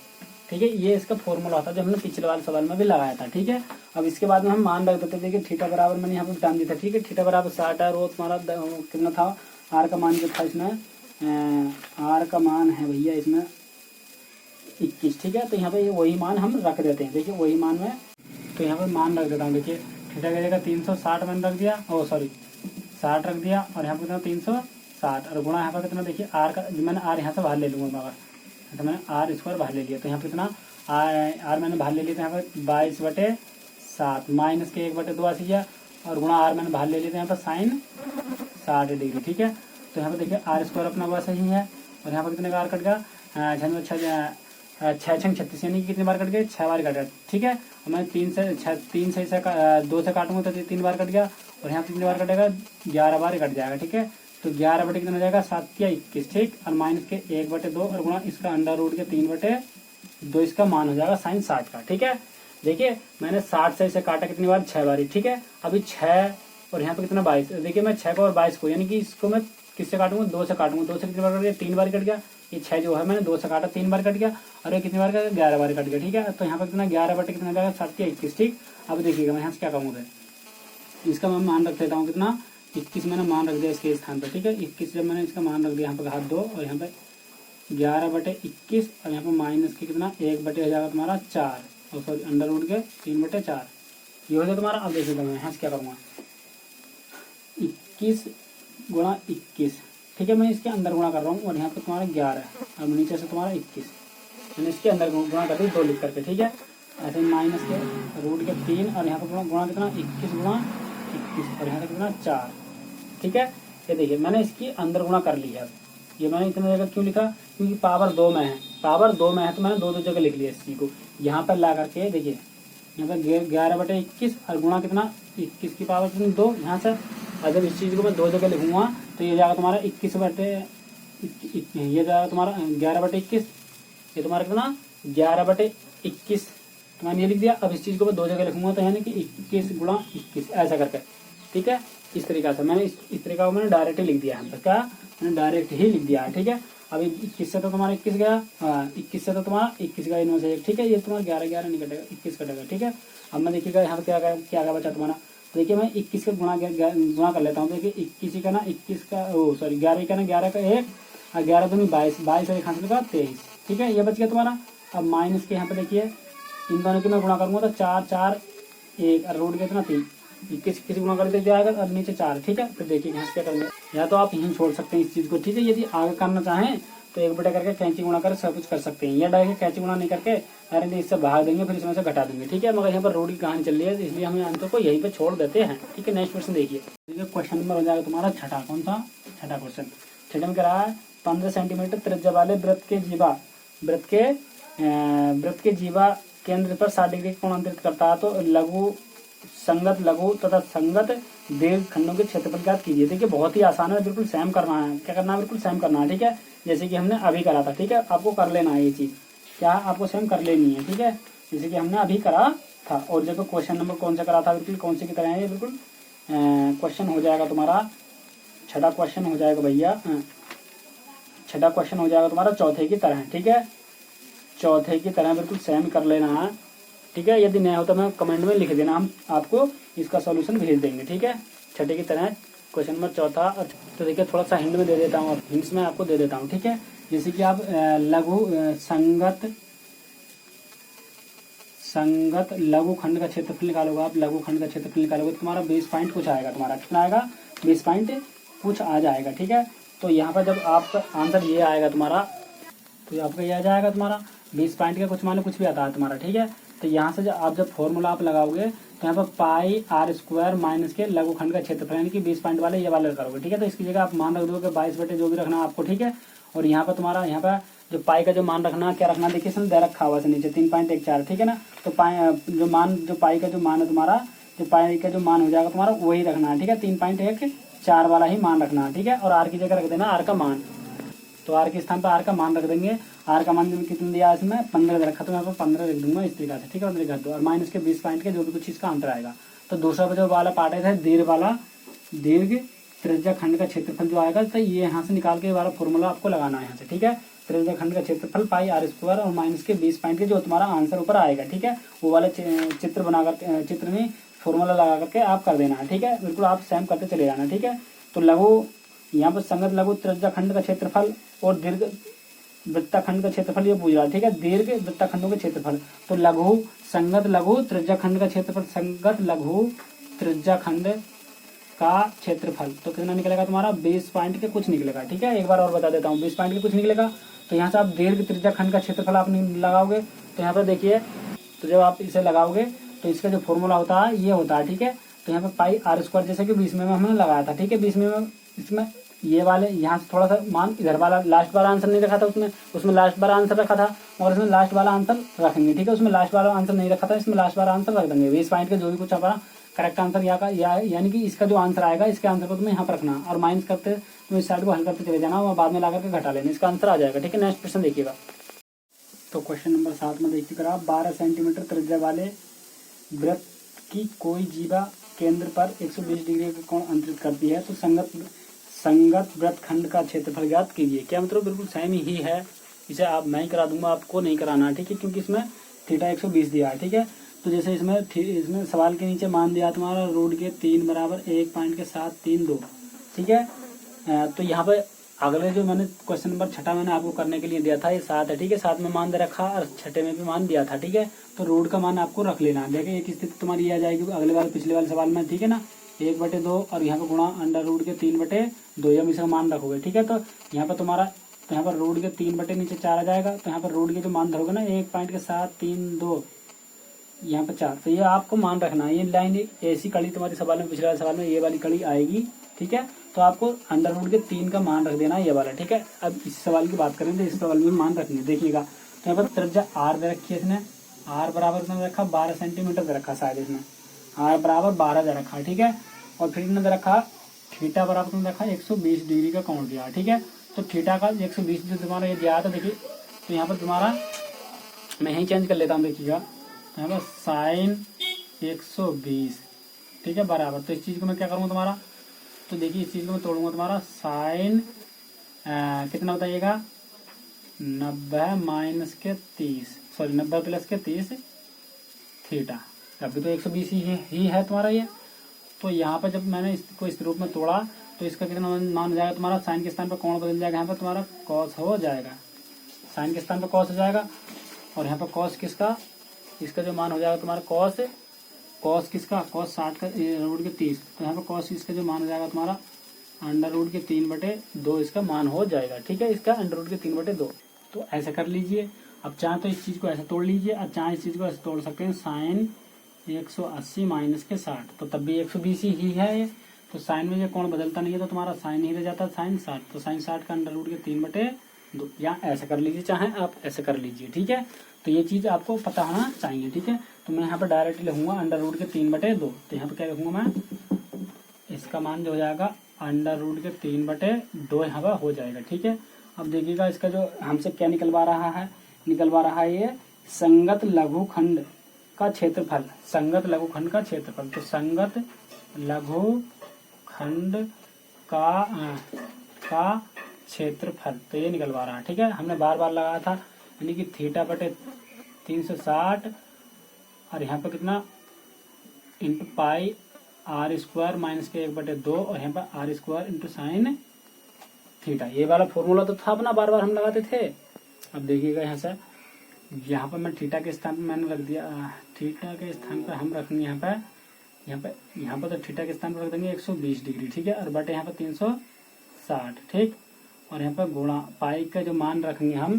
ठीक है। ये इसका फॉर्मूला होता है जो हमने पिछले वाले सवाल में भी लगाया था, ठीक है। अब इसके बाद में हम मान रख देते, देखिए थीटा बराबर मैंने यहाँ पर जान दिया था, ठीक है। थीटा बराबर 60 है, वो तुम्हारा कितना था, आर का मान जो था इसमें, आर का मान है भैया इसमें 21, ठीक है। तो यहाँ पे वही मान हम रख देते हैं, देखिए वही मान में, तो यहाँ पे मान रख देता हूँ। देखिए थीटा का जगह 360 मैंने रख दिया, ओ सॉरी 60 रख दिया और यहाँ पे कितना 360 और गुणा यहाँ पर कितना, देखिए आर का मैंने आर यहाँ से बाहर ले लूंगा मगर, तो मैंने आर स्क्वायर बाहर ले लिया, तो यहाँ पे कितना आर मैंने बाहर ले लिया, तो यहाँ पर 22/7 माइनस के 1/2 आ गया और गुणा आर मैंने बाहर ले लिया, तो यहाँ पर साइन 60 डिग्री, ठीक है। तो यहाँ पे देखिए आर स्क्वायर अपना वैसा ही है और यहाँ पर कितने का आर कट गया, 6 छंग 36 यानी कि कितनी बार कट गए 6 बार कट गया, ठीक है। और मैं 3 से 2 से काटूंगा तो 3 बार कट गया और यहाँ पे कितनी बार कटेगा 11 बार कट जाएगा, ठीक है। तो 11 बटे कितना हो जाएगा 7 या 21, ठीक, और माइनस के 1/2 और गुणा इसका अंडर रूट के 3/2 इसका मान हो जाएगा साइन 60 का, ठीक है। देखिए मैंने 60 से इसे काटा कितनी बार 6 बार, ठीक है। अभी 6 और यहाँ पे कितना 22, देखिए मैं 6 को और 22 को यानी कि इसको मैं किससे काटूंगा 2 से काटूंगा, 2 से कितनी बार कट गया 3 बार कट गया, ये 6 जो है मैंने 2 से काटा 3 बार कट गया और ये कितनी बार कट गया 11 बार कट गया, ठीक है। तो यहाँ पर कितना 11 बटे कितना जाएगा 7 या 21, ठीक। अब देखिएगा मैं यहाँ से क्या कहूँगा, इसका मैं मान रख देता हूँ कितना 21 मैंने मान रख दिया इसके स्थान पर, ठीक है। 21 जब मैंने इसका मान रख दिया यहाँ पर हाथ 2 और यहाँ पे 11/21 और यहाँ पे माइनस के कितना 1/, हो जाएगा तुम्हारा 4 और सॉरी अंडर रूट के 3/4 ये हो जाएगा तुम्हारा। अब देखिएगा मैं यहाँ से क्या करूँगा 21 गुणा 21, ठीक है, मैं इसके अंदर गुणा कर रहा हूँ और यहाँ पे तुम्हारा 11 और नीचे से तुम्हारा 21 मैंने इसके अंदर गुणा कर दी 2 लिख करके, ठीक है। ऐसे माइनस के रूट के 3 और यहाँ पर गुणा कितना 21 गुणा 21 और यहाँ पे कितना 4, ठीक है। ये देखिए मैंने इसकी अंदर गुणा कर लिया। ये मैंने इतने जगह क्यों लिखा, क्योंकि पावर 2 में है, पावर 2 में है तो मैंने 2 जगह लिख लिया इस चीज को। यहाँ पर ला करके देखिए यहाँ पर 11/21 और गुणा कितना 21 की पावर कितनी 2 यहाँ से। और जब इस चीज को मैं 2 जगह लिखूंगा तो ये जाएगा तुम्हारा 21/, ये जाएगा तुम्हारा 11/21, ये तुम्हारा कितना 11/21 तो मैंने ये लिख दिया। अब इस चीज को मैं 2 जगह लिखूंगा तो यानी कि 21 गुणा 21 ऐसा करके, ठीक है। इस तरीका से मैंने इस तरीका को मैंने डायरेक्ट ही लिख दिया है, क्या मैंने डायरेक्ट ही लिख दिया है, ठीक है। अब 21 से तो तुम्हारा 21 गया, 21 से तो तुम्हारा 21 गया इनमें से, ठीक है। ये तुम्हारा 11 नहीं कटेगा 21 कटेगा, ठीक है। अब मैं देखिएगा यहाँ पे क्या बचा तुम्हारा, देखिए मैं 21 का गुणा कर लेता हूँ। देखिए 21 का ना 21 का सॉरी 11 का ना 11 का 1 और 11 दूनी 22, 22 और 1 का 23, ठीक है। ये बच गया तुम्हारा। अब माइनस के यहाँ पे देखिए इन दोनों की मैं गुणा करूंगा तो 4 4 1 और रूट के इतना 3, 21 गुणा कर दे जाएगा और नीचे 4, ठीक है। फिर देखिए यहाँ से क्या करेंगे, या तो आप यहीं छोड़ सकते हैं इस चीज को, ठीक है। यदि आगे करना चाहें तो 1/, करके कैंची गुणा कर सब कुछ कर सकते हैं, या डायरेक्ट कैंची गुणा नहीं करके डायरेक्ट इससे भाग देंगे फिर इसमें से घटा देंगे, ठीक है। मगर यहाँ पर रोड की कहानी चल रही है इसलिए हम आंसर को यहीं पे छोड़ देते हैं, ठीक है। नेक्स्ट क्वेश्चन देखिए, क्वेश्चन नंबर हो जाएगा तुम्हारा छठा, कौन सा छठा क्वेश्चन। छठे में क्या रहा है 15 सेंटीमीटर त्रिज्या वाले वृत्त के जीवा केंद्र पर 60 डिग्री कोण अंतरित करता है, तो संगत लघु तथा संगत दीर्घ खंडों के क्षेत्रफल ज्ञात कीजिए। देखिए बहुत ही आसान है, बिल्कुल सेम करना है, क्या करना है बिल्कुल सेम करना है, ठीक है। जैसे कि हमने अभी करा था, ठीक है, आपको कर लेना है ये चीज, क्या आपको सेम कर लेनी है, ठीक है, जैसे कि हमने अभी करा था। और जब क्वेश्चन नंबर कौन सा करा था बिल्कुल कौन से की तरह है ये, बिल्कुल क्वेश्चन हो जाएगा तुम्हारा छठा क्वेश्चन हो जाएगा भैया, छठा क्वेश्चन हो जाएगा तुम्हारा चौथे की तरह, ठीक है। चौथे की तरह बिल्कुल सेम कर लेना है, ठीक है। यदि नहीं हो तो मैं कमेंट में लिख देना, हम आपको इसका सॉल्यूशन भेज देंगे, ठीक है। छठे की तरह क्वेश्चन नंबर चौथा। तो देखिए थोड़ा सा हिंट में दे देता हूँ, हिंट्स में आपको दे देता हूँ, ठीक है। जैसे कि आप संगत लघु खंड का क्षेत्रफल निकालोगे, आप लघु खंड का क्षेत्रफल निकालोगे तो तुम्हारा 20 पॉइंट कुछ आएगा, तुम्हारा कितना आएगा 20 पॉइंट कुछ आ जाएगा, ठीक है। तो यहाँ पर जब आपका आंसर ये आएगा तुम्हारा, तो आपका ये आ जाएगा तुम्हारा 20 पॉइंट का कुछ मान लो कुछ भी आता है तुम्हारा, ठीक है। तो यहाँ से जब फॉर्मूला आप लगाओगे तो यहाँ पर पाई r² माइनस के लघु खंड का क्षेत्रफल यानी कि 20 पॉइंट वाले ये वाले करोगे, ठीक है। तो इसकी जगह आप मान रख दोगे 22 जो भी रखना है आपको, ठीक है। और यहाँ पर तुम्हारा यहाँ पर जो पाई का जो मान रखना क्या रखना, देखिए इसमें दे रखा हुआ से नीचे 3.14, ठीक है ना। तो जो पाई का जो मान है तुम्हारा, जो पाई का जो मान हो जाएगा तुम्हारा वही रखना है, ठीक है, 3.14 वाला ही मान रखना है, ठीक है। और आर की जगह रख देना आर का मान, तो आर के स्थान पर आर का मान रख देंगे। आर का मान कितना दिया इसमें 15 रखा, तो मैं यहाँ पर 15 रख दूंगा इस तरीके से, ठीक है। और लिख दो और माइनस के 20 पॉइंट के जो भी कुछ इसका आंसर आएगा। तो दूसरा जो वाला पार्ट है दीर्घ त्रिज्या खंड का क्षेत्रफल जो आएगा, तो ये यहाँ से निकाल के वाला फॉर्मूला आपको लगाना है यहाँ से, ठीक है। त्रिज्या खंड का क्षेत्रफल पाई r² और माइनस के 20 पॉइंट के जो तुम्हारा आंसर ऊपर आएगा, ठीक है। वो वाले चित्र बनाकर चित्र में फॉर्मूला लगा करके आप कर देना है, ठीक है। बिल्कुल आप सेम करते चले जाना, ठीक है। तो लघु यहाँ पर संगत लघु त्रिज्या खंड का क्षेत्रफल और दीर्घ वृत्ताखंड का क्षेत्रफल ये पूछ रहा है, ठीक है। दीर्घ वृत्ताखंडों के क्षेत्रफल, तो लघु संगत लघु त्रिज्या खंड का क्षेत्रफल, संगत लघु त्रिज्या खंड का क्षेत्रफल तो कितना निकलेगा तुम्हारा 20 पॉइंट के कुछ निकलेगा, ठीक है। एक बार और बता देता हूँ 20 पॉइंट के कुछ निकलेगा। तो यहाँ से आप दीर्घ त्रिज्या खंड का क्षेत्रफल आप लगाओगे तो यहाँ पर देखिए, तो जब आप इसे लगाओगे तो इसका जो फॉर्मूला होता है ये होता है, ठीक है। तो यहाँ पे पाई r² जैसे कि 20 में हमने लगाया था, ठीक है। 20 में इसमें ये वाले यहाँ से थोड़ा सा मान इधर वाला लास्ट वाला आंसर नहीं रखा था, उसमें लास्ट वाला आंसर रखा था और इसमें लास्ट वाला आंसर रखेंगे, ठीक है। उसमें लास्ट वाला आंसर नहीं रखा था, इसमें लास्ट वाला आंसर रख देंगे। 20 पॉइंट के जो भी कुछ हमारा करेक्ट आंसर यानी कि इसका जो आंसर आएगा इसके आंसर को तुम्हें यहाँ पर रखना और माइनस करते तुम इस साइड को हल करते चले जाना और बाद में ला करके घटा लेना, इसका आंसर आ जाएगा, ठीक है। नेक्स्ट क्वेश्चन देखिएगा। तो क्वेश्चन नंबर 7 में देखिएगा 12 सेंटीमीटर त्रिज्या वाले वृत्त की कोई जीवा केंद्र पर 120 डिग्री का कोण अंतरित करती है, तो संगत वृत्तखंड का क्षेत्रफल ज्ञात कीजिए। क्या मतलब बिल्कुल सेम ही है, इसे आप मैं ही करा दूंगा, आपको नहीं कराना, ठीक है, क्योंकि इसमें थीटा 120 दिया है, ठीक है। तो जैसे इसमें सवाल के नीचे मान दिया तुम्हारा रोड के 3 = 1.732, ठीक है। तो यहाँ पे अगले जो मैंने क्वेश्चन नंबर 6 मैंने आपको करने के लिए दिया था, ये 7 है, ठीक है। 7 में मान दे रखा और 6 में भी मान दिया था, ठीक है। तो रूट का मान आपको रख लेना। देखिए एक स्थिति तुम्हारी ये आ जाएगी अगले वाले पिछले वाले सवाल में, ठीक है ना। 1/2 और यहाँ पर गुणा अंडर रूट के 3/2, हम इसका मान रखोगे, ठीक है। तो यहाँ पर तुम्हारा, तो यहाँ पर रूट के 3 नीचे 4 आ जाएगा। तो यहाँ पर रूट के जो मान धरोगे ना 1.732, यहाँ पर 4, तो ये आपको मान रखना है। ये लाइन ऐसी कड़ी तुम्हारी सवाल में, पिछले वाले सवाल में ये वाली कड़ी आएगी, ठीक है। तो आपको अंडर रूट के 3 का मान रख देना ये वाला, ठीक है। अब इस सवाल की बात करें तो इस सवाल में मान रखेंगे, देखिएगा। तो यहाँ पर त्रिज्या r दे रखी है इसने, r बराबर में रखा 12 सेंटीमीटर दे रखा शायद इसमें, r बराबर 12 दे रखा, ठीक है। और फिर इसने दे रखा थीटा बराबर में रखा 120 डिग्री का कोण दिया, ठीक है। तो थीटा का 120 जो तुम्हारा ये दिया था, देखिए। तो यहाँ पर तुम्हारा मैं यही चेंज कर लेता हूँ, देखिएगा। यहाँ पर साइन 120, ठीक है, बराबर। तो इस चीज़ को मैं क्या करूँगा तुम्हारा, तो देखिए इस चीज़ को मैं तोड़ूंगा तुम्हारा। साइन कितना बताइएगा, 90 माइनस के 30, सॉरी 90 प्लस के 30 थीटा। अभी तो 120 ही है तुम्हारा ये। तो यहाँ पर जब मैंने इसको इस रूप में तोड़ा तो इसका कितना मान हो जाएगा तुम्हारा, साइन के स्थान पर कोण बदल जाएगा, यहाँ पर तुम्हारा कॉस हो जाएगा, साइन के स्थान पर कॉस हो जाएगा। और यहाँ पर कॉस किसका, इसका जो मान हो जाएगा तुम्हारा कॉस किसका, कॉस 60 का रूट के 30। तो यहाँ पर कॉस इसका जो मान हो जाएगा तुम्हारा अंडर रूट के 3/2 इसका मान हो जाएगा, ठीक है। इसका अंडर रूट के 3/2। तो ऐसा कर लीजिए। अब चाहे तो इस चीज़ को ऐसे तोड़ लीजिए, अब चाहे इस चीज़ को ऐसे तोड़ सकते हैं। साइन 180 माइनस के 60, तो तब भी 120 ही है ये। तो साइन में ये कोण बदलता नहीं है, तो तुम्हारा साइन ही रह जाता है, साइन 60। तो साइन 60 का अंडर रूट के 3/2, या ऐसा कर लीजिए, चाहे आप ऐसे कर लीजिए, ठीक है। तो ये चीज़ आपको पता होना चाहिए, ठीक है। तो मैं यहाँ पर डायरेक्ट लिखूंगा अंडर रूट के 3/2। तो यहाँ पर क्या लिखूंगा मैं, इसका मान जो हो जाएगा अंडर रूट के 3/2 यहाँ पर हो जाएगा, ठीक है। अब देखिएगा इसका जो हमसे क्या निकलवा रहा है ये संगत लघुखंड का क्षेत्रफल, संगत लघुखंड का क्षेत्रफल। तो संगत लघुखंड का क्षेत्रफल, तो ये निकलवा रहा है, ठीक है। हमने बार बार लगाया था, यानी कि θ/360 और यहाँ पर कितना इंटू पाई r² माइनस के 1/2 और यहाँ पर r² इंटू साइन थीटा। ये वाला फॉर्मूला तो था अपना, बार बार हम लगाते थे। अब देखिएगा यहाँ से, यहाँ पर मैं थीटा के स्थान पर मैंने रख दिया, थीटा के स्थान पर हम रखेंगे यहाँ पर तो थीटा के स्थान पर रख देंगे 120 डिग्री, ठीक है। और बटे यहाँ पर 360, ठीक। और यहाँ पर गुणा पाई का जो मान रखेंगे हम,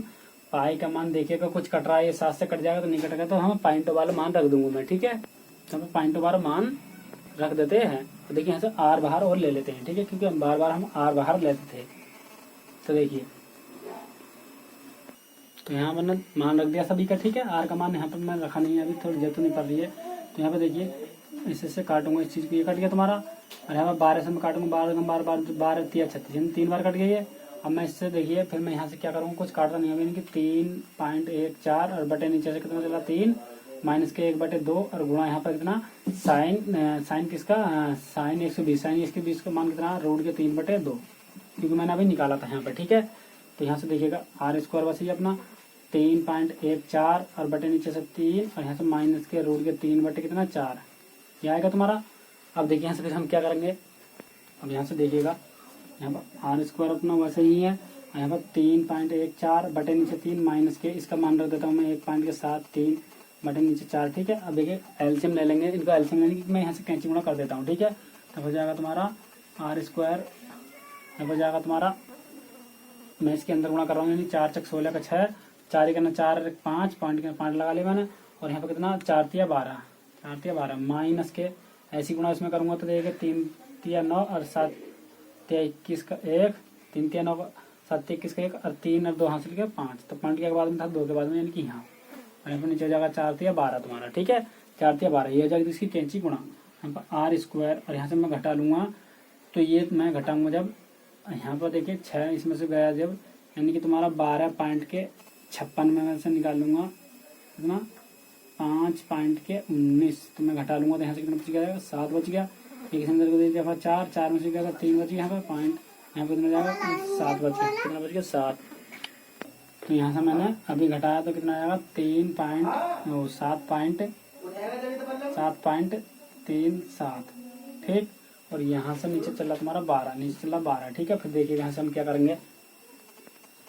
पाई का मान देखिएगा कुछ कट रहा है, ये 7 से कट जाएगा तो नहीं कटेगा, तो हम पॉइंट वाला मान रख दूंगा मैं, ठीक है। तो हम पॉइंट वाला मान रख देते हैं। तो देखिए यहाँ से आर बाहर और ले लेते हैं, ठीक है, क्योंकि हम बार बार हम आर बाहर लेते थे। तो देखिए, तो यहाँ मैंने मान रख दिया सभी का, ठीक है। आर का मान यहाँ पर मैं रखा नहीं है, अभी थोड़ी जरूरत नहीं पड़ रही है। तो यहाँ पर देखिए इससे काटूंगा इस चीज़ को, ये कट गया तुम्हारा। और यहाँ पर 12 से मैं काटूंगा, 12 3 36, 3 बार कट गई है। अब मैं इससे देखिए फिर मैं यहाँ से क्या करूँगा, कुछ काटता नहीं होगा, यानी कि 3.14 और बटे नीचे से कितना चला 3 माइनस के 1/2 और गुणा यहाँ पर कितना साइन किसका, साइन 120, साइन 120 का मान कितना रूट के 3/2, क्योंकि मैंने अभी निकाला था यहाँ पर, ठीक है। तो यहाँ से देखिएगा r² बस ही अपना 3.14 और बटे नीचे से 3 और यहाँ से माइनस के रूट के 3/4 ये आएगा तुम्हारा। अब देखिए यहाँ से फिर हम क्या करेंगे, अब यहाँ से देखिएगा यहाँ पर r² अपना वैसे ही है, यहाँ पर 3.14 बटे नीचे 3 माइनस के, इसका मान रख देता हूँ मैं 1.73 बटे नीचे 4, ठीक है। अब देखिए एलसीएम ले लेंगे, इनका एलसीएम लेने की मैं यहाँ से कैंची गुणा कर देता हूँ, ठीक है। तब हो जाएगा तुम्हारा r², तब हो जाएगा तुम्हारा, मैं इसके अंदर गुणा कर रहा हूँ, यानी 4 × 6 का 6, 4 करना 4 5 पॉइंट के 5 लगा लिया मैंने। और यहाँ पर कितना 4 × 12 माइनस के ऐसी गुणा इसमें करूँगा तो देखिए 3 × 9 और 7 × 21 का 1, 3 × 9 7 × 21 का 1 और 3 और 2 हासिल के 5, तो पॉइंट के बाद में था 2 के बाद में, यानी कि यहाँ। और यहाँ पर नीचे हो जाएगा 4 × 12 तुम्हारा, ठीक है। 4 × 12 ये हो जाएगी इसकी कैंची गुणा। यहाँ पर r² और यहाँ से मैं घटा लूँगा, तो ये मैं घटाऊँगा जब यहाँ पर देखिए 6 इसमें से गया जब, यानी कि तुम्हारा 12.56 में से निकाल लूँगा कितना 5.19, तो मैं घटा लूँगा तो यहाँ से कितना बच गया, 7 बच गया। एक अंदर को दे दिया 4 में से गया 3 बच गया, यहाँ पर पॉइंट यहाँ पर कितना जाएगा 7 बच गया, कितना बच गया 7। तो यहाँ से मैंने अभी घटाया तो कितना आएगा 7.37, ठीक। और यहाँ से नीचे चला तुम्हारा 12, नीचे चला 12, ठीक है। फिर देखिए यहाँ से हम क्या करेंगे,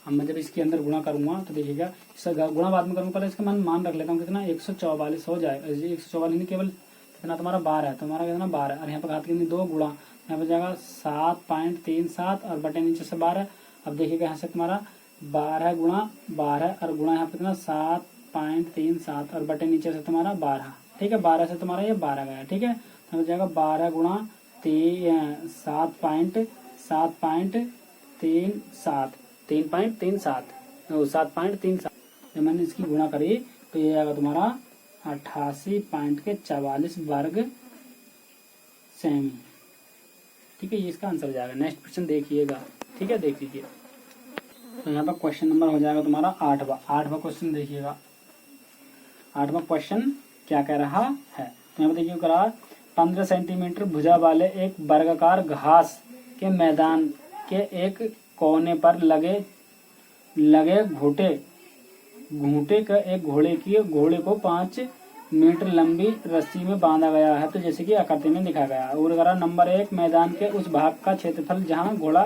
अब मैं जब इसके अंदर गुणा करूंगा तो देखिएगा, इसका गुणा बाद में करूंगा, पहले इसका मैं मान रख लेता हूँ कितना 144 हो जाएगा। 144 नहीं, केवल कितना तुम्हारा 12 है, तुम्हारा कितना 12, और यहाँ पर घात कितनी 2 गुणा यहाँ पर जाएगा 7.37 और बटे नीचे से 12। अब देखिएगा यहाँ से तुम्हारा 12 गुणा 12 और गुणा यहाँ पर कितना 7.37 और बटे नीचे से तुम्हारा 12, ठीक है। 12 से तुम्हारा ये 12 गया, ठीक है। तो हो जाएगा 12 गुणा 7.37 जब मैंने इसकी गुणा करी तो ये आएगा तुम्हारा 88.44 वर्ग सेमी, ठीक है। ये इसका आंसर हो जाएगा। नेक्स्ट क्वेश्चन देखिएगा, ठीक है, देख लीजिए। तो यहाँ पर क्वेश्चन नंबर हो जाएगा तुम्हारा 8वां क्वेश्चन देखिएगा। 8वां क्वेश्चन क्या कह रहा है, तो यहाँ पर देखिए करा 15 सेंटीमीटर भुजा वाले एक वर्गाकार घास के मैदान के एक कोने पर लगे घूंटे का एक घोड़े को 5 मीटर लंबी रस्सी में बांधा गया है, तो जैसे कि आकृति में दिखा गया है। और नंबर 1 मैदान के उस भाग का क्षेत्रफल जहां घोड़ा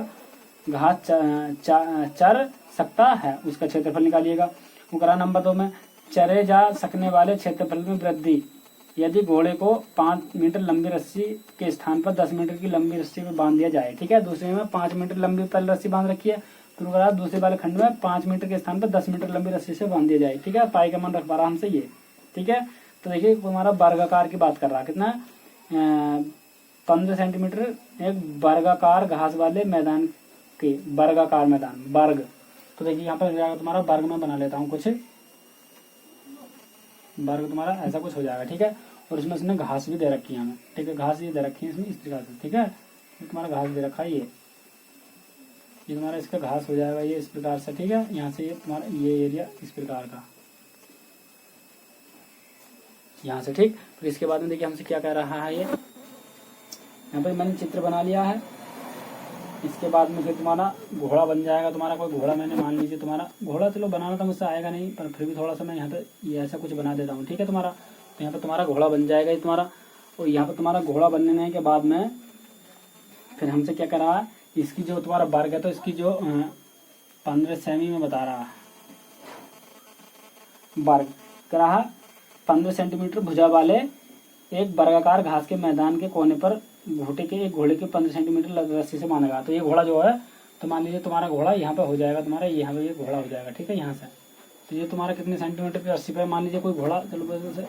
घास चर सकता है उसका क्षेत्रफल निकालिएगा। और नंबर 2 में चरे जा सकने वाले क्षेत्रफल में वृद्धि, यदि घोड़े को 5 मीटर लंबी रस्सी के स्थान पर 10 मीटर की लंबी रस्सी में बांध दिया जाए, ठीक है। दूसरे में 5 मीटर लंबी पहले रस्सी बांध रखी है, तो दूसरे वाले खंड में 5 मीटर के स्थान पर 10 मीटर लंबी रस्सी से बांध दिया जाए, ठीक है। पाई का मान रख पा रहा हमसे ये, ठीक है। तो देखिए हमारा वर्गाकार की बात कर रहा है, कितना 15 सेंटीमीटर एक वर्गाकार घास वाले मैदान के वर्गाकार मैदान वर्ग। तो देखिए यहाँ पर तुम्हारा वर्ग में बना लेता हूँ, कुछ वर्ग तुम्हारा ऐसा कुछ हो जाएगा, ठीक है। और इसमें इसने घास भी दे रखी है हमें, ठीक है। घास ये दे रखी है इसमें इस प्रकार से, ठीक है। तुम्हारा घास दे रखा है ये तुम्हारा इसका घास हो जाएगा ये इस प्रकार से, ठीक है। यहाँ से ये तुम्हारा ये एरिया इस प्रकार का यहाँ से, ठीक। फिर इसके बाद में देखिए हमसे क्या कह रहा है, ये यहाँ पर मैंने चित्र बना लिया है। इसके बाद में फिर तुम्हारा घोड़ा बन जाएगा। तुम्हारा कोई घोड़ा मैंने मान लीजिए, तुम्हारा घोड़ा चलो बनाना तो मुझसे आएगा नहीं, पर फिर भी थोड़ा सा मैं यहाँ पे ये ऐसा कुछ बना देता हूँ, ठीक है। तुम्हारा तो यहाँ पे तुम्हारा घोड़ा बन जाएगा ये तुम्हारा। और यहाँ पे तुम्हारा घोड़ा बनने के बाद में फिर हमसे क्या कर रहा है, इसकी जो तुम्हारा वर्ग है तो इसकी जो 15 सेमी में बता रहा है वर्ग कर रहा है 15 सेंटीमीटर भुजा वाले एक वर्गाकार घास के मैदान के कोने पर घोड़े के 15 सेंटीमीटर रस्सी से बांधा गया। तो ये घोड़ा जो है, तो मान लीजिए तुम्हारा घोड़ा यहाँ पे हो जाएगा, तुम्हारा यहाँ पे ये घोड़ा हो जाएगा, ठीक है। यहाँ से तो ये तुम्हारा कितने सेंटीमीटर की रस्सी पे, मान लीजिए कोई घोड़ा चलो से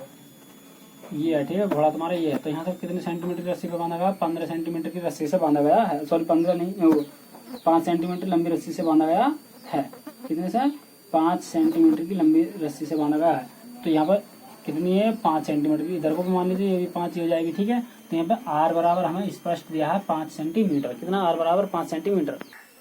ये है, ठीक है। घोड़ा तुम्हारा ये है, तो यहाँ से कितने सेंटीमीटर की रस्सी पे बांधा गया, 15 सेंटीमीटर की रस्सी से बांधा गया है। सॉरी 15 नहीं, 5 सेंटीमीटर लंबी रस्सी से बांधा गया है। कितने से 5 सेंटीमीटर की लंबी रस्सी से बांधा गया है। तो यहाँ पर कितनी है 5 सेंटीमीटर की, इधर को भी मान लीजिए ये भी 5 हो जाएगी, ठीक है। तो यहाँ पे r बराबर हमें स्पष्ट दिया है 5 सेंटीमीटर, कितना r बराबर 5 सेंटीमीटर।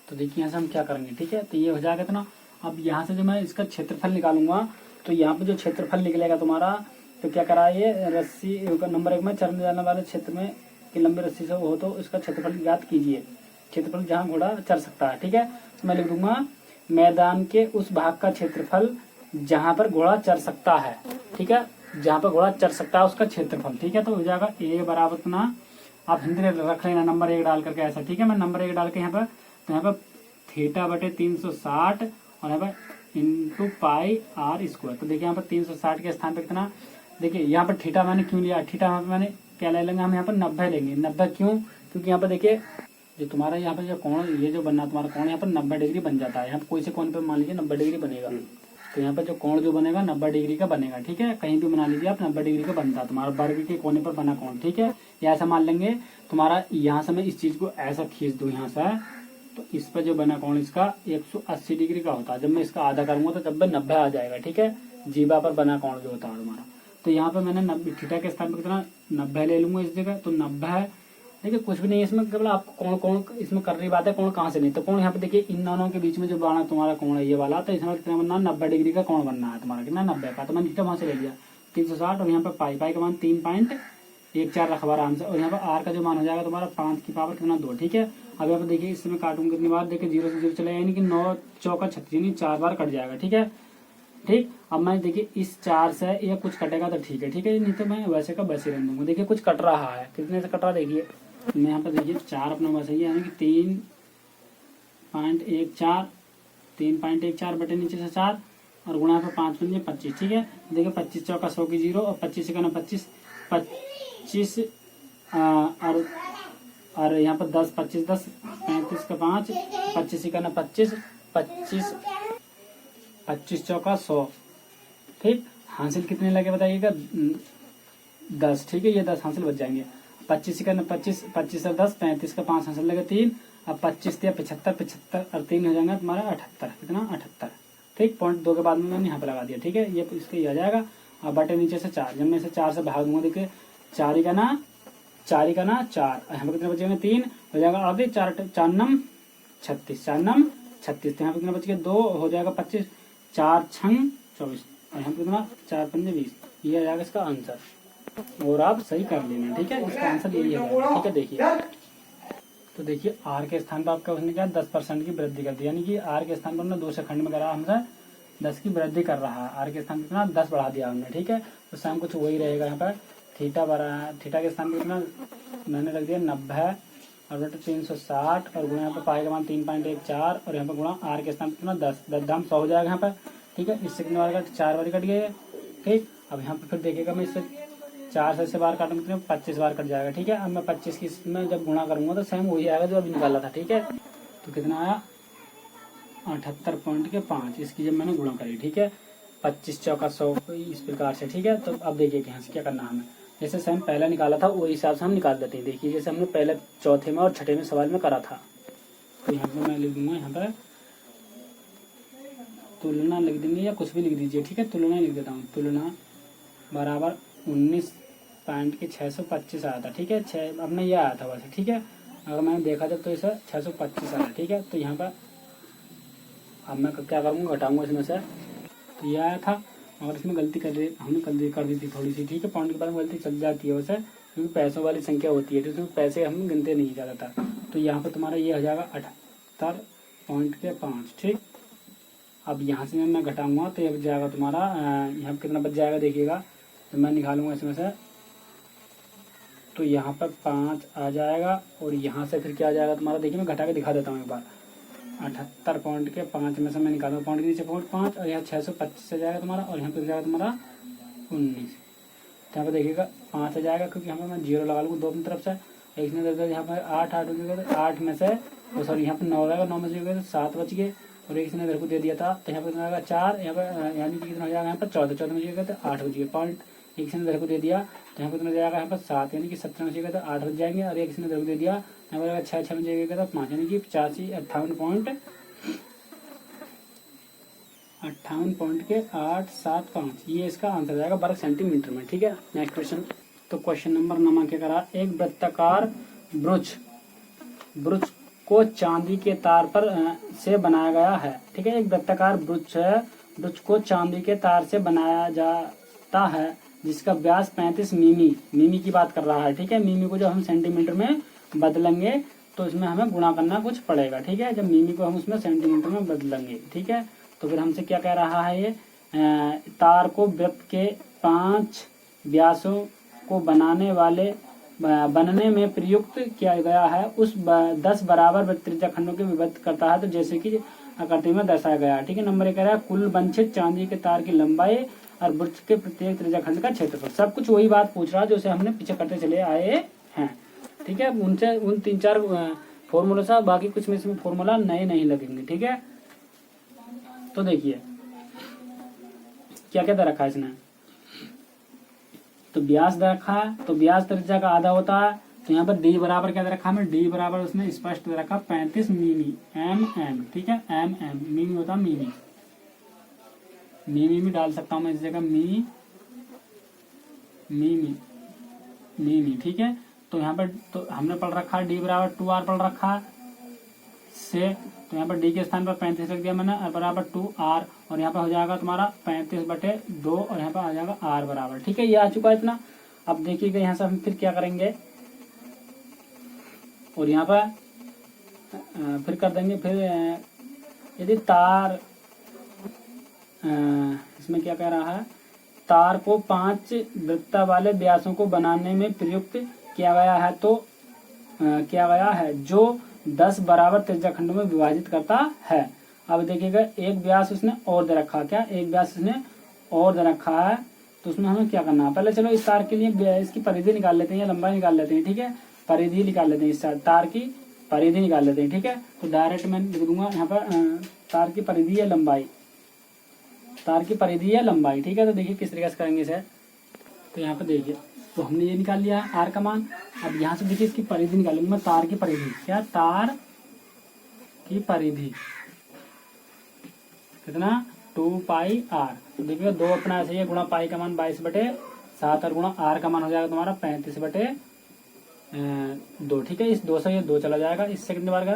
तो देखिए यहाँ से हम क्या करेंगे, ठीक है। तो ये हो जाएगा इतना। अब यहाँ से जो मैं इसका क्षेत्रफल निकालूंगा, तो यहाँ पे जो क्षेत्रफल निकलेगा तुम्हारा, तो क्या करा ये रस्सी नंबर 1 में चरने जाने वाले क्षेत्र में की लंबी रस्सी से हो तो इसका क्षेत्रफल ज्ञात कीजिए। क्षेत्रफल जहाँ घोड़ा चल सकता है, ठीक है। तो मैं लिख दूंगा मैदान के उस भाग का क्षेत्रफल जहाँ पर घोड़ा चल सकता है, ठीक है। जहाँ पर घोड़ा चल सकता है उसका क्षेत्रफल, ठीक है। तो हो जाएगा a बराबर इतना, आप हिंदी में रख लेना नंबर 1 डाल करके ऐसा, ठीक है। मैं नंबर 1 डाल के यहाँ पर, तो यहाँ पर थीटा बटे 360 और यहाँ पर इंटू पाई r स्क्वायर। तो देखिए यहाँ पर 360 के स्थान पर कितना, देखिए यहाँ पर थीटा मैंने क्यों लिया, थीटा यहाँ पर मैंने क्या ले लेंगे हम, यहाँ पर 90 लेंगे। 90 क्यों, क्योंकि यहाँ पर देखिए जो तुम्हारा यहाँ पर जो कोण ये जो बनना तुम्हारा कोण यहाँ पर 90 डिग्री बन जाता है। यहाँ पर कोई से कोण पे मान लीजिए 90 डिग्री बनेगा, तो यहाँ पर जो कोण जो बनेगा 90 डिग्री का बनेगा, ठीक है। कहीं भी बना लीजिए आप 90 डिग्री का बनता है तुम्हारा वर्ग के कोने पर बना कोण, ठीक है। या ऐसा मान लेंगे तुम्हारा यहाँ से मैं इस चीज को ऐसा खींच दूं यहाँ से, तो इस पर जो बना कोण इसका 180 डिग्री का होता है। जब मैं इसका आधा करूंगा तो तब 90 आ जाएगा, ठीक है। जीवा पर बना कोण जो होता है तुम्हारा, तो यहाँ पे मैंने 90 थीटा के स्थान पर कितना 90 ले लूंगा इस जगह, तो 90 है। देखिए कुछ भी नहीं है इसमें, केवल आपको कोण इसमें कर रही बात है, कोण कहाँ से नहीं, तो कोण यहाँ पे देखिए इन दोनों के बीच में जो बना तुम्हारा कोण है ये वाला, तो इसमें कितना बनना 90 डिग्री का कोण बनना है तुम्हारा, कितना 90 का। तो मैंने थीटा वहां से ले लिया 360 और यहाँ पे पाई का मान 3.14 रखवा आराम से। और यहाँ पर आर का जो मान हो जाएगा तुम्हारा 5 की पावर कितना 2, ठीक है। अब यहाँ पे देखिए इसमें काटूंगा कितनी बार, देखिए 0 से 0 चले यानी कि 9 चौका 36 यानी 4 बार कट जाएगा, ठीक है। ठीक, अब मैं देखिए इस 4 से ये कुछ कटेगा तो ठीक है, ठीक है। नहीं तो मैं वैसे का वैसे रहने दूंगा। देखिए कुछ कट रहा है, कितने से कट रहा देखिए, मैं यहाँ पर देखिए 4 अपना वैसे ही यानी कि 3.14 3.14 बटे नीचे से 4 और गुणा पे 5 पंजे 25। ठीक है, देखिए 25 चौका 100 की 0 और 25 से करना 25 और यहाँ पर 10 25 10 35 का 5 25 से करना 25 25 25 चौका 100। ठीक, हासिल कितने लगे बताइएगा 10। ठीक है, ये 10 हासिल बच जाएंगे। 25 से करना 25 25 से 10 35 का 5 हासिल लगे 3। अब 25 दिया 75 75 और 3 हो जाएगा तुम्हारा 78। कितना 78। ठीक, पॉइंट 2 के बाद में मैंने यहाँ पे लगा दिया। ठीक है, ये इसके ही आ जाएगा। अब बटे नीचे से 4, जब मैं इसे 4 से भाग दूंगा देखिए 4 ही का ना 4 यहाँ पे कितने बचेंगे 3 हो जाएगा आगे 4 4 नम 36 4 नम 36। तो यहाँ पे कितना बच गया 2 हो जाएगा 25 4 छंग 24 और यहाँ पे कितना 4 पंजे 20। ये आ जाएगा इसका आंसर और आप सही कर लेना। ठीक है, इसका आंसर यही है। ठीक है, देखिए तो देखिए आर के स्थान पर आपका उसने क्या 10% की वृद्धि कर दी, यानी कि आर के स्थान पर हमने दूसरे खंड में करा हमसे 10 की वृद्धि कर रहा है। आर के स्थान पर कितना 10 बढ़ा दिया हमने। ठीक है, तो सेम कुछ वही रहेगा। यहाँ पर थीटा बढ़ा, थीटा के स्थान पर कितना मैंने रख दिया 90 और बटे 360 और गुणा यहाँ पे पाई का मान 3.14 और यहाँ पर गुणा आर के स्थान पर कितना 10 10 दाम 100 हो जाएगा यहाँ पर। ठीक है, इससे कितने बार कट 4 बार कट गए। ठीक, अब यहाँ पे फिर देखिएगा मैं इससे 4 से बार काटूंगा कितने 25 बार कट जाएगा। ठीक है, अब मैं 25 की में जब गुणा करूंगा तो सेम वही आएगा जो अभी निकाला था। ठीक है, तो कितना आया 78.5 इसकी जब मैंने गुणा करी। ठीक है, 25 चौका 100 इस प्रकार से। ठीक है, तो अब देखिए कि यहाँ से क्या करना है हमें, जैसे सेम पहला निकाला था वही हिसाब से हम निकाल देते हैं। देखिए जैसे हमने पहले चौथे में और छठे में सवाल में करा था, तो यहाँ पे मैं लिख दूंगा यहाँ पर तुलना लिख देंगे या कुछ भी लिख दीजिए। ठीक है, तुलना लिख देता हूँ। तुलना बराबर 19.625 आया था। ठीक है, 6 अब मैं ये आया था वैसे। ठीक है, अगर मैंने देखा जब तो इसे 625 आया। ठीक है, तो यहाँ पर अब मैं क्या करूँगा घटाऊंगा इसमें से, तो ये आया था। और इसमें गलती हमने कर दी थी थोड़ी सी। ठीक है, पॉइंट के बाद में गलती चल जाती है वैसे, क्योंकि पैसों वाली संख्या होती है तो इसमें पैसे हम गिनते नहीं ज़्यादातर। तो यहाँ पर तुम्हारा ये हो जाएगा 78.5। ठीक, अब यहाँ से मैं घटाऊंगा तो ये बच जाएगा तुम्हारा यहाँ पर कितना बच जाएगा देखिएगा, जब मैं निकालूंगा इसमें से तो यहाँ पर 5 आ जाएगा और यहाँ से फिर क्या आ जाएगा तुम्हारा, देखिए मैं घटा के दिखा देता हूँ एक बार। 78.5 में से मैं निकालूंगा पॉइंट के नीचे 5 और यहाँ 625 आ जाएगा तुम्हारा और यहाँ पर जाएगा तुम्हारा 19। यहाँ पर देखिएगा 5 आ जाएगा क्योंकि यहाँ पर मैं 0 लगा लूँगा दोनों तरफ से। एक ने दे यहाँ पर 8 8 हो गया तो 8 में से सॉरी यहाँ पर 9 रहेगा, 9 में से हो गया तो 7 बच गए और एक ने इधर को दे दिया था तो यहाँ पर कितना आएगा 4, यहाँ पर यानी कि कितना हो जाएगा यहाँ पर 14 14 में जाएगा तो 8 बच गए। पॉइंट एक ने इधर को दे दिया तो यहाँ पर कितना जाएगा यहाँ पर 7 यानी कि 17 में जाएगा तो 8 बच जाएंगे और एक ने इधर को दे दिया यहाँ पर 6 6 में जाएगा तो 5 यानी कि 58.875। ये इसका आंसर जाएगा वर्ग सेंटीमीटर में। ठीक है, नेक्स्ट क्वेश्चन। तो क्वेश्चन नंबर 9 क्या करा, एक वृत्ताकार ब्रुच को चांदी के तार पर से बनाया गया है। ठीक है, एक वृत्ताकार ब्रुच को चांदी के तार से बनाया जाता है जिसका व्यास 35 मिमी की बात कर रहा है। ठीक है, मिमी को जब हम सेंटीमीटर में बदलेंगे तो इसमें हमें गुणा करना कुछ पड़ेगा। ठीक है, जब मिमी को हम उसमें सेंटीमीटर में बदलेंगे। ठीक है, तो फिर हमसे क्या कह रहा है ये तार को वृत्त के 5 व्यासों को बनने में प्रयुक्त किया गया है उस 10 बराबर वृत्त त्रिज्याखंडों के विभक्त करता है, तो जैसे कि आकृति में दर्शाया गया है। ठीक है, नंबर 1 कह रहा है कुल वंचित चांदी के तार की लंबाई और वृत्त के प्रत्येक त्रिज्याखंड का क्षेत्रफल। सब कुछ वही बात पूछ रहा है जैसे हमने पीछे करते चले आए हैं। ठीक है, उनसे उन 3-4 फॉर्मूला सा, बाकी कुछ में इसमें फॉर्मूला नए नहीं लगेंगे। ठीक है, तो देखिए क्या क्या दे रखा है इसने, तो व्यास दे रखा है, तो व्यास त्रिज्या का आधा होता है। तो यहाँ पर डी बराबर क्या दे रखा है, डी बराबर उसने स्पष्ट दे रखा 35 मिमी एम। ठीक है, एम मिमी होता है मिमी डाल सकता हूँ मैं इस जगह मिमी। ठीक है, तो यहाँ पर तो हमने पढ़ रखा है डी बराबर 2r पढ़ रखा है से, तो यहाँ पर डी के स्थान पर 35 रख दिया मैंने और बराबर 2r और यहाँ पर हो जाएगा तुम्हारा 35/2 और यहाँ पर आ जाएगा r बराबर। ठीक है, ये आ चुका है इतना। अब देखिएगा यहाँ से हम फिर क्या करेंगे और यहाँ पर फिर कर देंगे। फिर यदि तार इसमें क्या कह रहा है, तार को 5 वृत्ता वाले व्यासों को बनाने में प्रयुक्त किया गया है जो 10 बराबर त्रिज्याखंडों में विभाजित करता है अब देखिएगा एक व्यास उसने और दे रखा, क्या एक व्यास उसने और दे रखा है, तो उसमें हमें क्या करना है, पहले चलो इस तार के लिए इसकी परिधि निकाल लेते हैं या लंबाई निकाल लेते हैं। ठीक है, परिधि निकाल लेते हैं, इस तार की परिधि निकाल लेते हैं। ठीक है, तो डायरेक्ट मैं लिख दूंगा यहाँ पर तार की परिधि या लंबाई, तार की परिधि या लंबाई। ठीक है, तो देखिए किस तरीके से करेंगे इसे। तो यहाँ पे देखिए, तो हमने ये निकाल लिया आर का मान। अब यहाँ से देखिए इसकी परिधि निकालूंगा मैं, तार की परिधि, क्या तार की परिधि कितना 2 पाई आर। तो देखिए 2 अपना ऐसे ही गुणा पाई का मान 22/7 और गुणा आर का मान हो जाएगा तुम्हारा 35/2। ठीक है, इस 2 से ये 2 चला जाएगा, इससे कितनी बार का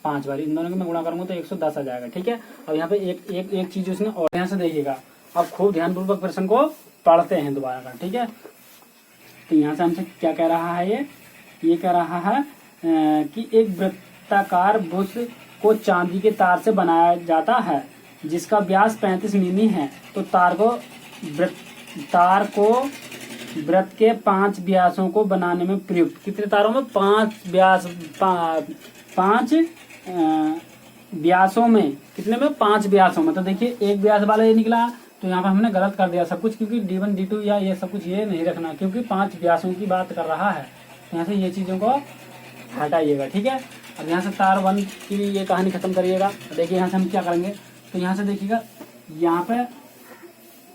5 बार, इन दोनों को मैं गुणा करूंगा तो 110 आ जाएगा। ठीक है, अब यहाँ पे एक चीज उसने और यहाँ से देखिएगा, अब खूब ध्यानपूर्वक प्रश्न को पढ़ते हैं दोबारा का। ठीक है, तो यहाँ से हमसे क्या कह रहा है, ये कह रहा है कि एक वृत्ताकार ब्रुश को चांदी के तार से बनाया जाता है जिसका व्यास 35 मिमी है। तो तार को वृत्त के 5 व्यासों को बनाने में प्रयुक्त, कितने तारों में 5 व्यास, 5 व्यासों में, कितने में 5 व्यासों में। तो देखिए एक व्यास वाला ये निकला, तो यहाँ पर हमने गलत कर दिया सब कुछ, क्योंकि D1 D2 या ये सब कुछ ये नहीं रखना, क्योंकि 5 व्यासों की बात कर रहा है। यहाँ से ये चीजों को हटाइएगा। ठीक है, अब यहाँ से तार 1 की भी ये कहानी खत्म करिएगा। देखिए यहाँ से हम क्या करेंगे, तो यहाँ से देखिएगा, यहाँ पे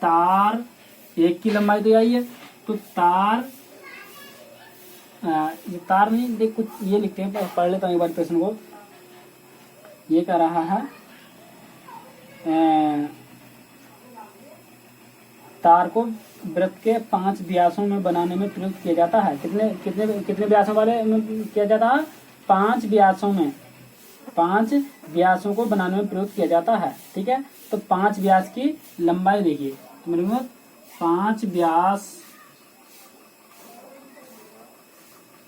तार 1 की लंबाई तो आई है, तो तार ये तार नहीं, देख कुछ ये लिखते हैं, पढ़ लेता हूँ एक बार प्रश्न को। ये कह रहा है तार को वृत्त के 5 व्यासों में बनाने में प्रयुक्त किया जाता है। कितने कितने कितने व्यासों वाले में किया जाता है, 5 व्यासों में, 5 व्यासों को बनाने में प्रयुक्त किया जाता है। ठीक है, तो 5 व्यास की लंबाई देखिए, तो मेरे को 5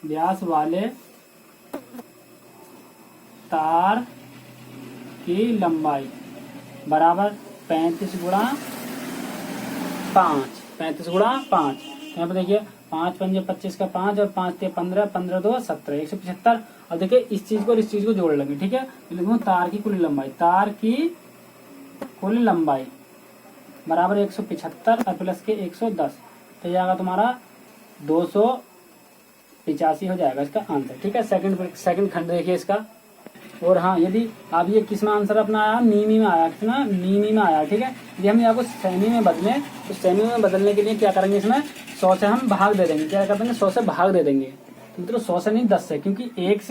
व्यास वाले तार की लंबाई बराबर 35 गुणा 5, 35 गुणा 5। यहाँ पे देखिए 5 पंजे 25 का 5 और 5 ते 15, 15 2 17, 175। अब देखिए इस चीज को और इस चीज को जोड़ लेंगे। ठीक है, लिखूंगा तार की कुल लंबाई, तार की कुल लंबाई बराबर 175 और प्लस के 110, तो जाएगा तुम्हारा 285 हो जाएगा इसका आंसर। ठीक है, सेकंड खंड देखिए इसका। और हाँ, यदि आप ये किस में आंसर अपना आया, मीमी में आया, कितना मीमी में आया। ठीक है, यदि हम यहाँ को सेमी में बदलें, तो सेमी में बदलने के लिए क्या करेंगे, इसमें 100 से हम भाग दे देंगे। क्या कर देंगे, 100 से भाग दे देंगे, तो मतलब 100 से नहीं 10 से, क्योंकि एक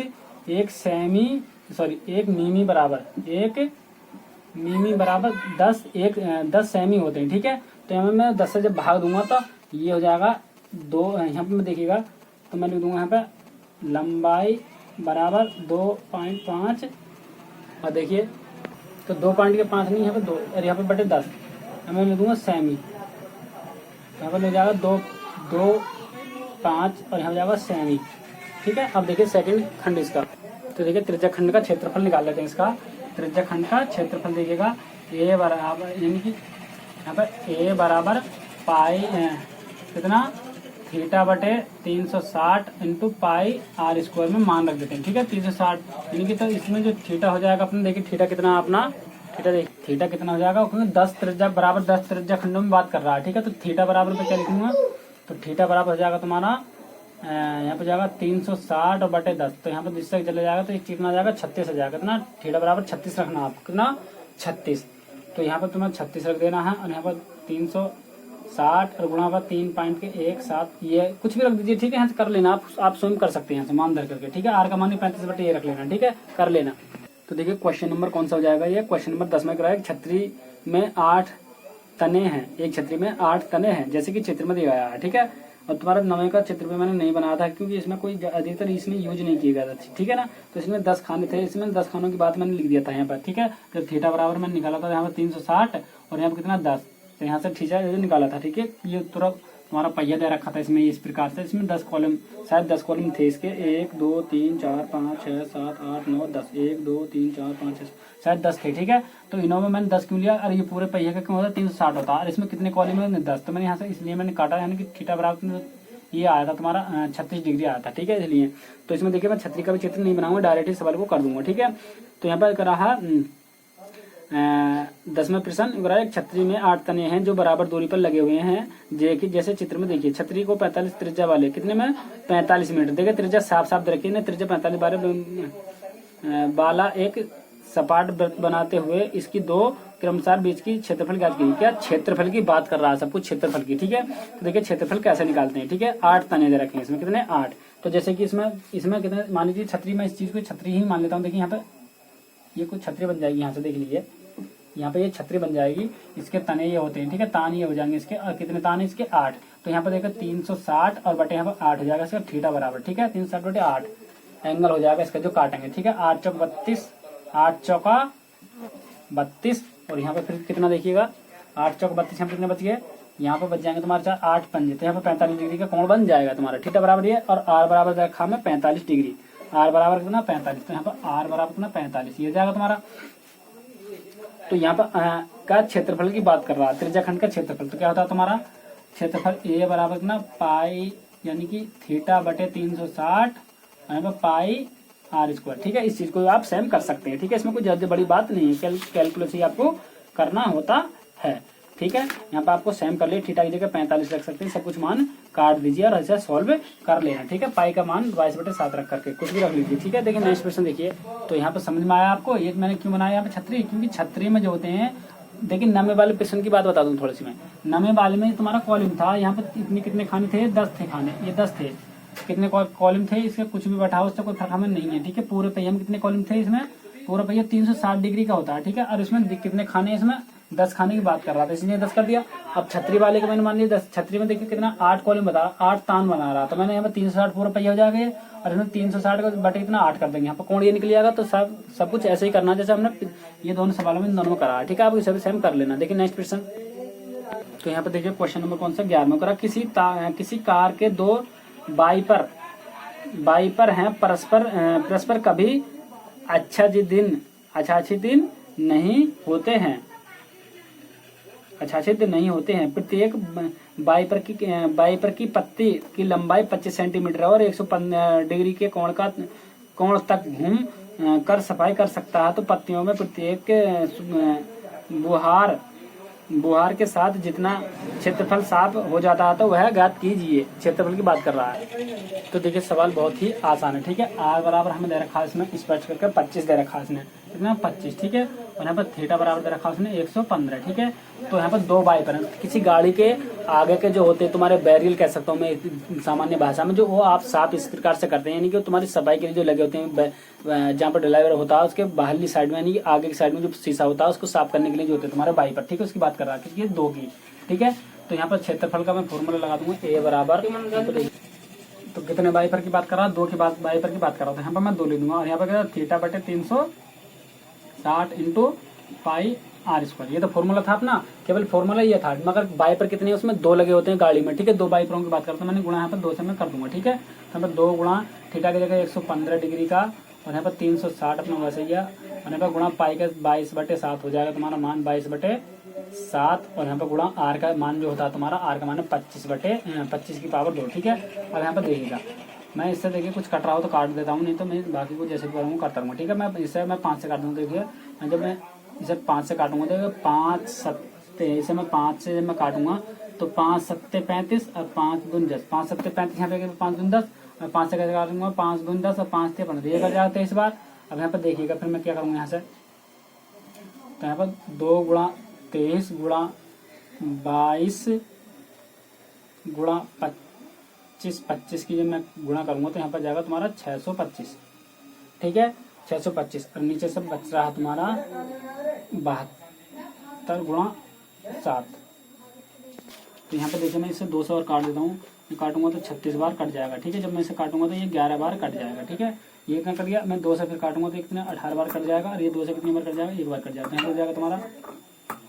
मीमी बराबर 10 सेमी होते हैं। ठीक है, तो यहाँ मैं 10 से जब भाग दूंगा तो ये हो जाएगा 2, यहाँ पे देखिएगा, तो मैं लिख दूंगा यहाँ पे लंबाई बराबर 2.5, और देखिए तो 2.5 नहीं, यहाँ पे 2 और यहाँ पे बटे 10, मैं लिख दूंगा सेमी, यहाँ पर ले जाएगा 2.5 और यहाँ जाएगा सेमी। ठीक है, अब देखिए सेकंड खंड इसका, तो देखिए त्रिज्या खंड का क्षेत्रफल निकाल लेते हैं। इसका त्रिज्या खंड का क्षेत्रफल देखिएगा, ए बराबर, यानी कि यहाँ पर ए बराबर पाई कितना थीटा बटे 360 इंटू पाई आर स्क्वायर में मान रख देते हैं। ठीक है, 360, यानी कि तो इसमें जो थीटा हो जाएगा अपने, देखिए थीटा कितना अपना, थीटा कितना हो जाएगा, 10 त्रिज्या बराबर 10 त्रिज्या खंडों में बात कर रहा है। ठीक है, तो थीटा बराबर पे क्या लिखूंगा, तो थीटा बराबर हो जाएगा तुम्हारा यहाँ पे जाएगा 360 और बटे 10, तो यहाँ पे जिससे चले जाएगा तो कितना जाएगा 36 हो जाएगा। कितना, थीटा बराबर 36 रखना आपको, कितना 36, तो यहाँ पर तुम्हें 36 रख देना है, और यहाँ पर 360 और गुणा पर 3.17, ये कुछ भी रख दीजिए। ठीक है, यहाँ से कर लेना, आप स्वयं कर सकते हैं यहाँ से मान धर करके। ठीक है, आर का मान 35 बटे ये रख लेना। ठीक है, कर लेना। तो देखिए क्वेश्चन नंबर कौन सा हो जाएगा, ये क्वेश्चन नंबर 10 में कराया, छतरी में 8 तने हैं, एक छतरी में 8 तने हैं जैसे कि चित्र में दिया गया है। ठीक है, और तुम्हारा 9 का चित्र भी मैंने नहीं बनाया था, क्योंकि इसमें कोई अधिकतर इसमें यूज नहीं किया गया था। ठीक है ना, तो इसमें 10 खाने थे, इसमें 10 खानों की बात मैंने लिख दिया था यहाँ पर। ठीक है, तो थीटा बराबर मैंने निकाला था यहाँ पर 360 और यहाँ पर कितना 10, तो यहाँ से थीटा निकाला था। ठीक है, ये तुम्हारा पहिया दे रखा था इसमें इस प्रकार से, इसमें 10 कॉलम, शायद 10 कॉलम थे इसके, 1 2 3 4 5 6 7 8 9 10, 1 2 3 4 5 6 शायद 10 थे। ठीक है, तो इनों में मैंने 10 क्यों लिया, और ये पूरे पहिए का क्यों होता है 360 होता है, और इसमें कितने कॉलम है 10, तो मैंने यहाँ से इसलिए मैंने काटा, यानी कि थीटा बराबर ये आया था तुम्हारा 36 डिग्री आया था। ठीक है, इसलिए तो इसमें देखिए मैं छतरी का भी चित्र नहीं बनाऊंगा, डायरेक्ट इस सवाल को कर दूंगा। ठीक है, तो यहाँ पर करा है 10वें प्रश्न, एक छतरी में 8 तने हैं जो बराबर दूरी पर लगे हुए हैं। जैसे चित्र में देखिए, छतरी को 45 त्रिज्या वाले कितने में 45 मीटर, देखिए त्रिज्या साफ साफ रखिए ना, त्रिज्या 45 वाला एक सपाट वृत्त बनाते हुए इसकी दो क्रमशः बीच की क्षेत्रफल ज्ञात कीजिए। क्या क्षेत्रफल की बात कर रहा है, सब कुछ क्षेत्रफल की, ठीक है। तो देखिए क्षेत्रफल कैसे निकालते हैं, ठीक है। 8 तने दे रखे हैं, इसमें कितने 8। तो जैसे कि इसमें कितने, मान लीजिए छतरी में, इस चीज को छतरी ही मान लेता हूँ। देखिए यहाँ पे ये कुछ छतरी बन जाएगी, यहाँ से देख लीजिए, यहाँ पे ये छतरी बन जाएगी, इसके तने ये होते हैं, ठीक है। तान ये हो जाएंगे इसके, और कितने तान है इसके 8। तो यहाँ पे देखो 360 और बटे यहाँ पे 8 हो जाएगा इसका थीटा बराबर, ठीक है। 360 बटे 8 एंगल हो जाएगा इसका जो काटेंगे, ठीक है। 8 चौक 32, 8 चौका 32, और यहाँ पे फिर कितना देखिएगा 8 चौक 32, यहाँ पे कितने बच गए, यहाँ पे बच जाएंगे तुम्हारे 4 8 पंजे, तो यहाँ पे 45 डिग्री का कोण बन जाएगा तुम्हारा, थीटा बराबर ये। और आर बराबर रखा में 45 डिग्री, आर बराबर कितना 45, तो यहाँ पर आर बराबर कितना 45, ये जाएगा तुम्हारा। तो यहाँ पर का क्षेत्रफल की बात कर रहा है, त्रिज्याखंड का क्षेत्रफल, तो क्या होता है तुम्हारा क्षेत्रफल ए बराबर कितना पाई, यानी कि थीटा बटे 360 यहाँ पर पाई आर स्क्वायर, ठीक है। इस चीज को आप सेम कर सकते हैं, ठीक है। इसमें कोई ज्यादा बड़ी बात नहीं है, कैलकुलेशन ही आपको करना होता है, ठीक है। यहाँ पे आपको सेम कर लिए, थीटा की जगह 45 रख सकते हैं, सब कुछ मान काट दीजिए और ऐसे सॉल्व कर लेना, ठीक है। पाई का मान 22/7 रख करके कुछ भी रख लीजिए, ठीक है। देखिए नेक्स्ट क्वेश्चन देखिए, तो यहाँ पे समझ में आया आपको ये मैंने क्यों बनाया यहाँ पे छतरी, क्योंकि छतरी में जो होते हैं, देखिए नमे वाले प्रश्न की बात बता दूं थोड़ी सी मैं। नमे वाले में तुम्हारा कॉलम था, यहाँ पे इतने कितने खाने थे, 10 थे खाने, ये 10 थे, कितने कॉलम थे इसके, कुछ भी बैठाओ उससे कोई फर्क हमें नहीं है, ठीक है। पूरे पहिया में कितने कॉलम थे, इसमें पूरा पहिया 360 डिग्री का होता है, ठीक है। और इसमें कितने खाने, इसमें 10 खाने की बात कर रहा था, इसलिए 10 कर दिया। अब छतरी वाले को मैंने मान लिया 10, छतरी में देखिए कितना 8 कॉलम बता, 8 तान बना रहा, तो मैंने यहाँ पे 360 पूरा पहिया हो जाएगा, और इसमें 360 का बटे कितना 8 कर देंगे, यहाँ पर कोण ये निकल जाएगा। तो सब कुछ ऐसे ही करना जैसे हमने ये दोनों सवालों में दोनों करा, ठीक है। आप इसे भी सेम कर लेना। देखिए नेक्स्ट क्वेश्चन, तो यहाँ पे देखिए क्वेश्चन नंबर कौन सा 11 करा, किसी कार के दो बाइपर हैं, परस्पर कभी अच्छे दिन नहीं होते हैं। प्रत्येक बाइपर की पत्ती की लंबाई 25 सेंटीमीटर और 115 डिग्री के कोण तक घूम कर सफाई कर सकता है। तो पत्तियों में प्रत्येक बुहार के साथ जितना क्षेत्रफल साफ हो जाता है तो वह ज्ञात कीजिए। क्षेत्रफल की बात कर रहा है। तो देखिए सवाल बहुत ही आसान है, ठीक है। आर बराबर हमें दे रखा है इसमें स्पष्ट करके 25 दे रखा है इसने, कितना 25, ठीक है। और यहाँ पर थीटा बराबर दे रखा है उसने 115, ठीक है। तो यहाँ पर दो बाइपर हैं, किसी गाड़ी के आगे के जो होते हैं तुम्हारे बैरियल कह सकता हूँ मैं सामान्य भाषा में, जो वो आप साफ इस प्रकार से करते हैं, यानी कि तुम्हारी सफाई के लिए जो लगे होते हैं, जहाँ पर ड्राइवर होता है उसके बाहरली साइड में, यानी कि आगे की साइड में जो शीशा होता है उसको साफ करने के लिए जो होते हैं तुम्हारे बाइपर, ठीक है। उसकी बात कर रहा है क्योंकि 2 की, ठीक है। तो यहाँ पर क्षेत्रफल का मैं फॉर्मूला लगा दूंगा, ए बराबर, तो कितने बाइपर की बात कर रहा है, 2 की बात बाइपर की बात कर रहा था, यहाँ पर मैं 2 ले दूंगा। और यहाँ पर थीटा बटे 360 इंटू पाई आर स्क्वायर, ये तो फॉर्मूला था अपना, केवल फॉर्मूला ये था। मगर बाइपर कितने, उसमें 2 लगे होते हैं गाड़ी में, ठीक है। 2 बाइपरों की बात करता हूँ, मैंने गुणा यहाँ पर 2 से मैं कर दूंगा, ठीक है। यहाँ पर 2 गुणा थीटा की जगह 115 डिग्री का, और यहाँ पर 360 अपना वैसे ही, और यहाँ पर गुणा पाई का 22/7 हो जाएगा तुम्हारा मान 22/7, और यहाँ पर गुणा आर का मान जो होता है तुम्हारा, आर का मान है 25 की पावर 2, ठीक है। अब यहाँ पर देखिएगा, मैं इससे देखिए कुछ कट रहा हो तो काट देता हूँ, नहीं तो मैं बाकी को जैसे करूँगा करता रहूँगा, ठीक है। मैं इससे 5 से काट दूँगा, देखिए जब मैं इसे 5 से काटूंगा, देखिए 5 7, इसे मैं 5 से मैं काटूंगा तो 5 7 35 और 5 दून 10, 5 7 35, यहाँ पे 5 दून 10, मैं 5 से कैसे काटूंगा, 5 दून 10 और 5 से 15, ये कर जाते हैं इस बार। अब यहाँ पर देखिएगा फिर मैं क्या करूँगा यहाँ से, तो यहाँ पर 2 गुणा 23 गुणा 22 गुणा 25 की जब मैं गुणा करूँगा तो यहाँ पर जाएगा तुम्हारा 625, ठीक है। 625, और नीचे से बच रहा है तुम्हारा 72 गुणा 7। तो यहाँ पे देखिए मैं इसे 200 और काट देता हूँ, ये काटूंगा तो 36 बार कट जाएगा, ठीक है। जब मैं इसे काटूंगा तो ये 11 बार कट जाएगा, ठीक है। ये क्या कर दिया, मैं 2 से फिर काटूंगा तो कितने 18 बार कट जाएगा, और ये 2 से कितनी बार कट जाएगा, 1 बार कट जाएगा। यहाँ पर जाएगा तुम्हारा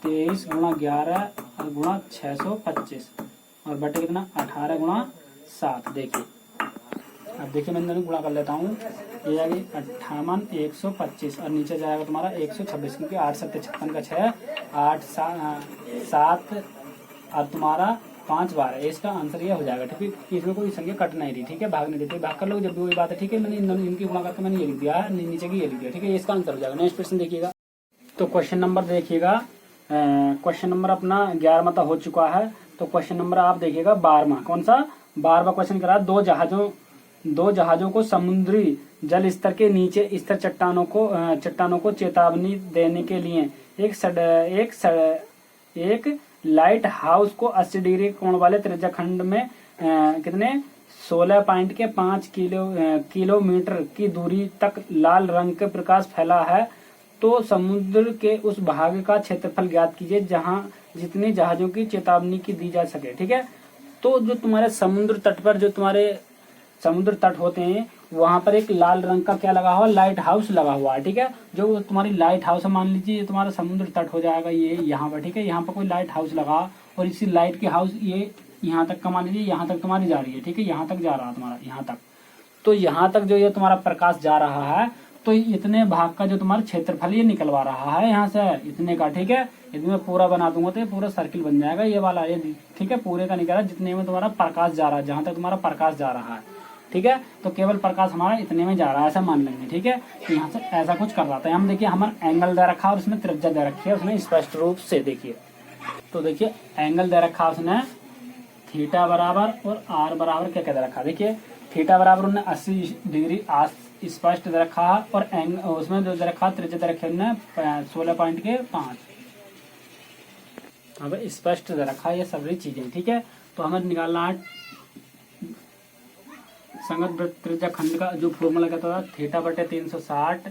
23 गुणा 11 और गुणा 625, और बटे कितना 18 गुणा 7। देखिए अब देखिए मैं दोनों गुणा कर लेता हूँ, ये जाएगी 58 125, और नीचे जाएगा तुम्हारा 126, क्योंकि 8 7 56 का 6, 8 7 और तुम्हारा 5 12, इसका आंसर ये हो जाएगा, ठीक है। इसमें कोई संख्या कट नहीं रही, ठीक है, भाग नहीं देते, भाग कर लो जब भी वही बात है, ठीक है। मैंने इन दोनों इनकी गुणा करके मैंने ये लिख दिया, नीचे की ये लिख दिया, ठीक है। इसका आंसर हो जाएगा। नेक्स्ट क्वेश्चन देखिएगा, तो क्वेश्चन नंबर देखिएगा, क्वेश्चन नंबर अपना 11वां तो हो चुका है। तो क्वेश्चन नंबर आप देखिएगा 12वां, कौन सा 12वां क्वेश्चन करा, दो जहाजों को समुद्री जल स्तर के नीचे स्थिर चट्टानों को चेतावनी देने के लिए एक लाइट हाउस को 80 डिग्री कोण वाले त्रिज्या खंड में कितने 16.5 किलोमीटर की दूरी तक लाल रंग के प्रकाश फैला है। तो समुद्र के उस भाग का क्षेत्रफल ज्ञात कीजिए जहां जितने जहाजों की चेतावनी की दी जा सके। ठीक है, तो जो तुम्हारे समुद्र तट पर जो तुम्हारे समुद्र तट होते हैं वहां पर एक लाल रंग का क्या लगा हुआ, लाइट हाउस लगा हुआ है। ठीक है, जो तुम्हारी लाइट हाउस है, मान लीजिए ये तुम्हारा समुद्र तट हो जाएगा ये यहाँ पर। ठीक है, यहाँ पर कोई लाइट हाउस लगा और इसी लाइट की हाउस ये यहाँ तक का मान लीजिए यहाँ तक तुम्हारी जा रही है। ठीक है, यहाँ तक जा रहा है तुम्हारा, यहाँ तक। तो यहाँ तक जो ये तुम्हारा प्रकाश जा रहा है तो इतने भाग का जो तुम्हारा क्षेत्रफल ये निकलवा रहा है यहाँ से इतने का। ठीक है, यदि मैं पूरा बना दूंगा तो ये पूरा सर्किल बन जाएगा ये वाला, ये ठीक है, पूरे का निकल रहा है जितने में तुम्हारा प्रकाश जा रहा है, जहां तक तुम्हारा प्रकाश जा रहा है। ठीक है, तो केवल प्रकाश हमारा इतने में जा रहा है ऐसा मान लेंगे। ठीक है, तो यहाँ से ऐसा कुछ कर रहा था। हम देखिए हमारा एंगल दे रखा है और उसमें त्रिज्या दे रखी है, उसमें स्पष्ट रूप से देखिए। तो देखिए एंगल दे रखा उसने थीटा बराबर और आर बराबर क्या क्या दे रखा, देखिए थीटा बराबर उन्हें 80 डिग्री स्पष्ट दे रखा है और उसमें जो दे रखा त्रिज्या दे रखे उन्हें 16.5 अब स्पष्ट दे रखा ये सभी चीजें। ठीक है, तो हमें निकालना है संगत वृत्त त्रिज्या खंड का जो फॉर्मूला कहता था थीटा बटे 360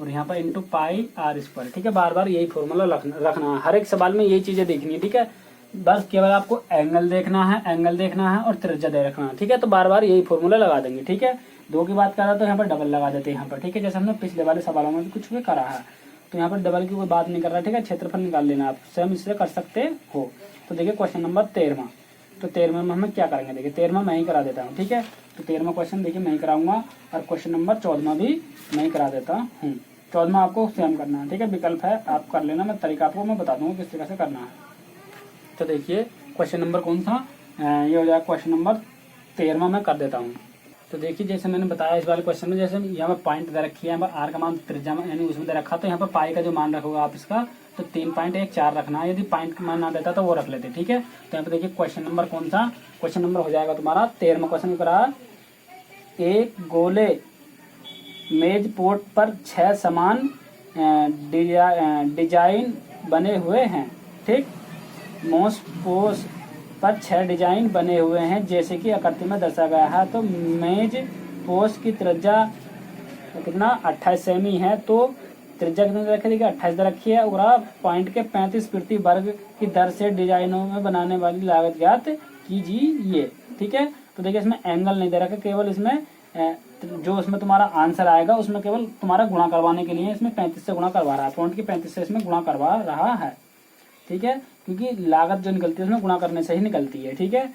और यहाँ पर इंटू पाई आर स्क्वायर। ठीक है, बार बार यही फॉर्मूला रखना है, हर एक सवाल में यही चीजें देखनी है। ठीक है, बस केवल आपको एंगल देखना है और त्रिज्या दे रखना है। ठीक है, तो बार बार यही फॉर्मूला लगा देंगे। ठीक है, दो की बात कर रहा तो यहाँ पर डबल लगा देते हैं यहाँ पर। ठीक है, जैसे हमने पिछले वाले सवालों में भी कुछ भी करा है, तो यहाँ पर डबल की कोई बात नहीं कर रहा। ठीक है, क्षेत्रफल निकाल लेना आप, स्वयं इससे कर सकते हो। तो देखिए क्वेश्चन नंबर 13वां, तो 13वें में हम क्या करेंगे, देखिए 13वां मैं ही करा देता हूँ। ठीक है, तो 13वां क्वेश्चन देखिए मैं ही कराऊंगा और क्वेश्चन नंबर 14वां भी मैं ही करा देता हूँ। 14वां आपको स्वयं करना है। ठीक है, विकल्प है आप कर लेना, मैं तरीका आपको मैं बता दूंगा किस तरह से करना है। तो देखिए क्वेश्चन नंबर कौन सा, ये हो जाएगा क्वेश्चन नंबर 13वां मैं कर देता हूँ। तो देखिए जैसे मैंने बताया इस वाले क्वेश्चन में, जैसे यहाँ पर पॉइंट दे रखी है, यहाँ पर आर का मान त्रिज्या यानी उसमें दे रखा, तो यहाँ पर पाई का जो मान रखोगा आप इसका तो 3.14 रखना है। यदि पॉइंट का मान ना देता तो वो रख लेते। ठीक है, तो यहाँ पे देखिए क्वेश्चन नंबर कौन सा, क्वेश्चन नंबर हो जाएगा तुम्हारा 13वां क्वेश्चन करा, एक गोले मेज पोर्ट पर 6 समान डिजाइन बने हुए हैं। ठीक, मोस्ट पोस्ट पर 6 डिजाइन बने हुए हैं जैसे कि आकृति में दर्शाया गया है। तो मेज पोस्ट की त्रिज्या कितना 28 सेमी है, तो त्रिज्या कितनी रखी, देखिए 28 रखी है और पॉइंट के 35 प्रति वर्ग की दर से डिजाइनों में बनाने वाली लागत ज्ञात कीजिए। ठीक है, तो देखिए इसमें एंगल नहीं दे रखा, केवल इसमें जो उसमें तुम्हारा आंसर आएगा उसमें केवल तुम्हारा गुणा करवाने के लिए इसमें 35 से गुणा करवा रहा है, पॉइंट की 35 से इसमें गुणा करवा रहा है। ठीक है, क्योंकि लागत जो निकलती है उसमें गुणा करने से ही निकलती है। ठीक है,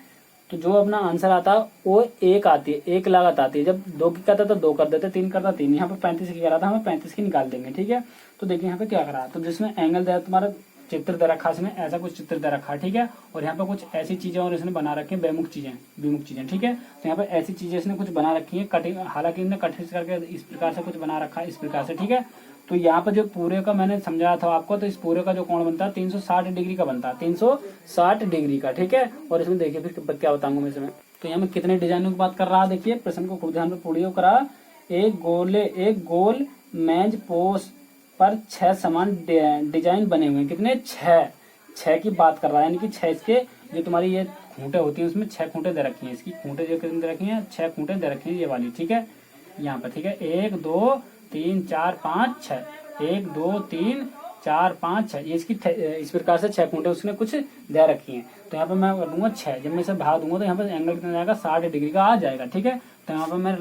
तो जो अपना आंसर आता है वो 1 आती है, 1 लागत आती है। जब 2 की करता तो 2 कर देते, 3 करता 3, यहाँ पे 35 की करा था हमें 35 की निकाल देंगे। ठीक है, तो देखिए यहाँ पे क्या करा, तो जिसमें एंगल दे तुम्हारा चित्र दे रखा, इसमें ऐसा कुछ चित्र दे रखा। ठीक है, और यहाँ पे कुछ ऐसी चीजें और इसने बना रखी है विमुख चीजें। ठीक है, तो यहाँ पे ऐसी चीजें इसने कुछ बना रखी है कटिंग, हालांकि इन्हें कटिंग करके इस प्रकार से कुछ बना रखा है, इस प्रकार से। ठीक है, तो यहाँ पर जो पूरे का मैंने समझाया था आपको, तो इस पूरे का जो कोण बनता है 360 डिग्री का बनता है, 360 डिग्री का। ठीक है, और इसमें देखिए फिर क्या बताऊंगा मैं इसमें, तो यहाँ में कितने डिजाइनों की बात कर रहा है, देखिए प्रश्न को खूब ध्यान में पढ़िए। करा एक गोल मेज पोस्ट पर 6 समान डिजाइन बने हुए हैं, कितने 6 की बात कर रहा है, यानी कि 6 इसके जो तुम्हारी ये खूंटे होती हैं उसमें 6 खूंटे दे रखी हैं, इसकी खूंटे जो कितनी दे रखी हैं 6 खूंटे दे रखी हैं ये वाली। ठीक है, यहाँ पर। ठीक है, 1 2 3 4 5 6, 1 2 3 4 5 6, ये इसकी इस प्रकार से 6 खूंटे उसने कुछ दे रखी हैं। तो यहाँ पे मैं कर दूंगा 6, जब मैं इसे भाग दूंगा तो यहाँ पे एंगल कितना जाएगा 60 डिग्री का आ जाएगा। ठीक है, तो यहाँ पे मैं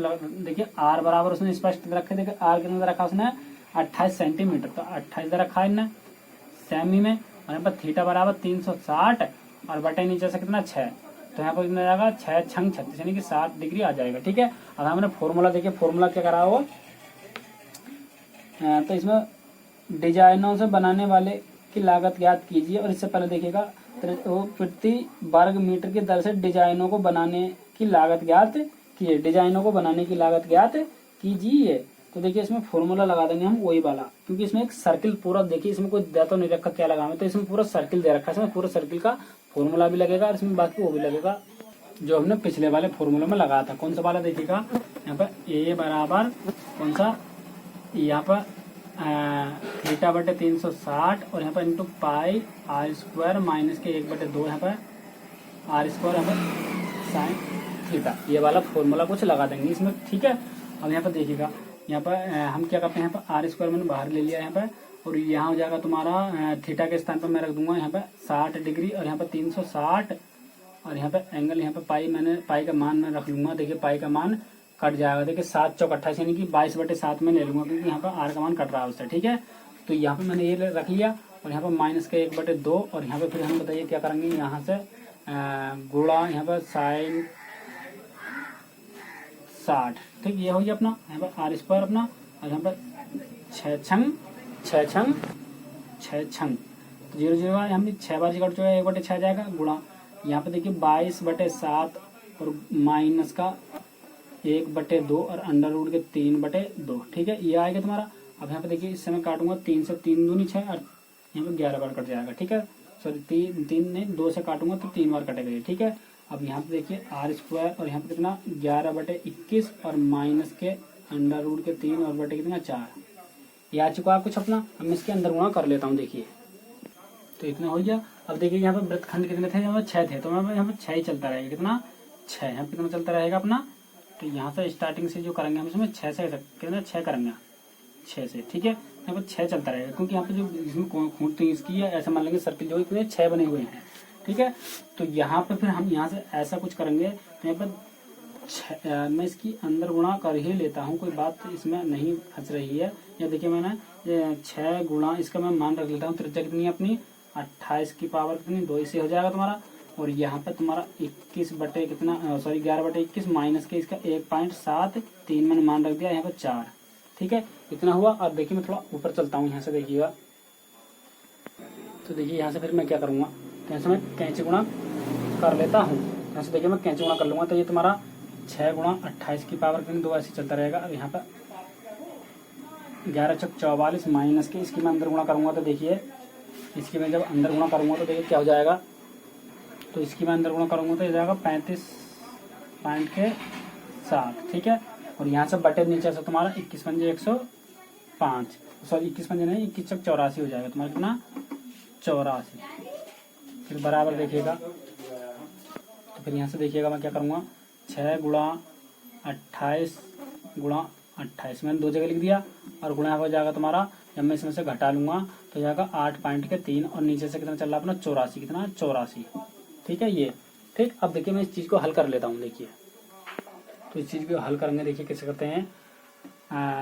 देखिए आर बराबर उसने स्पष्ट रखे, देखिए आर कितना दे रखा उसने 28 सेंटीमीटर, तो 28 दे रखा है इन्हें सेमी में, और यहाँ पर थीटा बराबर 360 और बटे नीचे से कितना 6, तो यहाँ पर कितना जाएगा 6 छंग 36 यानी कि 60 डिग्री आ जाएगा। ठीक है, अब हमने फॉर्मूला देखिए, फॉर्मूला क्या करा हो, तो इसमें डिजाइनों से बनाने वाले की लागत ज्ञात कीजिए, और इससे पहले देखिएगा प्रति वर्ग मीटर की दर से डिजाइनों को बनाने की लागत ज्ञात कीजिए, डिजाइनों को बनाने की लागत ज्ञात कीजिए। तो देखिए इसमें फॉर्मूला लगा देंगे हम वही वाला, क्योंकि इसमें एक सर्किल पूरा, देखिए इसमें कोई दे तो नहीं रखा क्या लगा है, तो इसमें पूरा सर्किल दे रखा है, इसमें पूरा सर्किल का फॉर्मूला भी लगेगा और इसमें बाकी वो भी लगेगा जो हमने पिछले वाले फॉर्मूले में लगाया था। कौन सा वाला देखिएगा, यहाँ पर ए बराबर कौन सा, यहाँ पर थीटा बटे 360 और यहाँ पर into pi r square minus के 1/2 यहाँ पर आर स्क्वायर यहाँ पर साइन थीटा, ये वाला फॉर्मूला कुछ लगा देंगे इसमें, ठीक है। अब यहाँ पर देखिएगा, यहाँ पर हम क्या करते हैं, यहाँ पर आर स्क्वायर मैंने बाहर ले लिया यहाँ पर, और यहाँ हो जाएगा तुम्हारा थीटा के स्थान पर मैं रख दूंगा यहाँ पर 60 डिग्री और यहाँ पर 360 और यहाँ पर एंगल, यहाँ पर पाई, मैंने पाई का मान मैं रख लूंगा, देखिए पाई का मान कट जाएगा, देखिए 7 चौक 28 यानी कि 22/7 में ले लूंगा, क्योंकि यहाँ पर आर का मान कट रहा है उससे, ठीक है। तो यहाँ पे मैंने ये रख लिया और यहाँ पर माइनस के 1/2 और यहाँ पे फिर हम बताइए क्या करेंगे, यहाँ से गुणा यहाँ पर साइन 60, ठीक, ये हो गया अपना यहाँ पर आर स्क्वायर अपना, और यहाँ पर 6 छंग 0 0 यहाँ पे 6 बार कट चुका है, 1/6 जाएगा गुणा, यहाँ पे देखिए 22/7 और माइनस का 1/2 और अंडर रूट के 3/2, ठीक है, ये आएगा तुम्हारा। अब यहाँ पे देखिए इससे मैं काटूंगा 3 से 3 दूनी 6 और यहाँ पे 11 बार कट जाएगा, ठीक है, सॉरी 3 नहीं 2 से काटूंगा तो 3 बार कटेगा ये, ठीक है। अब यहाँ पे देखिए आर स्क्वायर और यहाँ पे कितना 11/21 और माइनस के अंडर रूट के 3 और बटे कितना 4, ये आ चुका है कुछ अपना। अब मैं इसके अंदर गुणा कर लेता हूँ, देखिए तो इतना हो गया। अब देखिए यहाँ पे वृत्तखंड कितने थे, यहाँ पर 6 थे, तो मैं यहाँ पे 6 ही चलता रहेगा, कितना 6, यहाँ पे कितना चलता रहेगा अपना, तो यहाँ से स्टार्टिंग से जो करेंगे हम इसमें 6 से कितना 6 करेंगे, 6 से, ठीक है, यहाँ पर 6 चलता रहेगा, क्योंकि यहाँ पे जो इसमें खूंटी इसकी है, ऐसा मान लेंगे सर्किल जो इतने 6 बने हुए हैं, ठीक है। तो यहाँ पे फिर हम यहाँ से ऐसा कुछ करेंगे, तो यहाँ पर मैं इसकी अंदर गुणा कर ही लेता हूँ, कोई बात इसमें नहीं फंस रही है। या देखिए मैंने 6 गुणा इसका मैं मान रख लेता हूँ, त्रिज्या कितनी है अपनी 28 की पावर कितनी 2 इसे हो जाएगा तुम्हारा, और यहाँ पे तुम्हारा 21 बटे कितना सॉरी 11/21 माइनस के इसका 1.73 मैंने मान रख दिया, यहाँ पर 4, ठीक है, इतना हुआ। अब देखिए मैं थोड़ा ऊपर चलता हूँ, यहाँ से देखिएगा, तो देखिए यहाँ से फिर मैं क्या करूँगा, तो यहाँ से मैं कैंची गुणा कर लेता हूँ, यहाँ से देखिए मैं कैंची गुणा कर लूँगा, तो ये तुम्हारा 6 गुणा 28 की पावर कितनी 2 ऐसे चलता रहेगा। अब यहाँ पर 11 चौक 44 माइनस के इसकी मैं अंदर गुणा करूँगा, तो देखिए इसकी मैं जब अंदर गुणा करूँगा तो देखिए क्या हो जाएगा, तो इसकी मैं अंदर गुणा करूँगा तो ये जाएगा 35.7, ठीक है, और यहाँ से बटे नीचे से तुम्हारा 21 पंजे 105 सॉरी 21 पंजे नहीं 21 चौक 84 हो जाएगा तुम्हारा कितना 84, फिर बराबर देखिएगा, तो फिर यहाँ से देखिएगा मैं क्या करूँगा 6 गुणा 28 गुणा 28 मैंने 2 जगह लिख दिया, और गुणा हो जाएगा तुम्हारा, जब मैं इसमें से घटा लूंगा तो जाएगा 8.3 और नीचे से कितना चल रहा है अपना 84, कितना 84, ठीक है ये, ठीक। अब देखिए मैं इस चीज़ को हल कर लेता हूँ, देखिए तो इस चीज़ को हल करेंगे, देखिए कैसे करते हैं,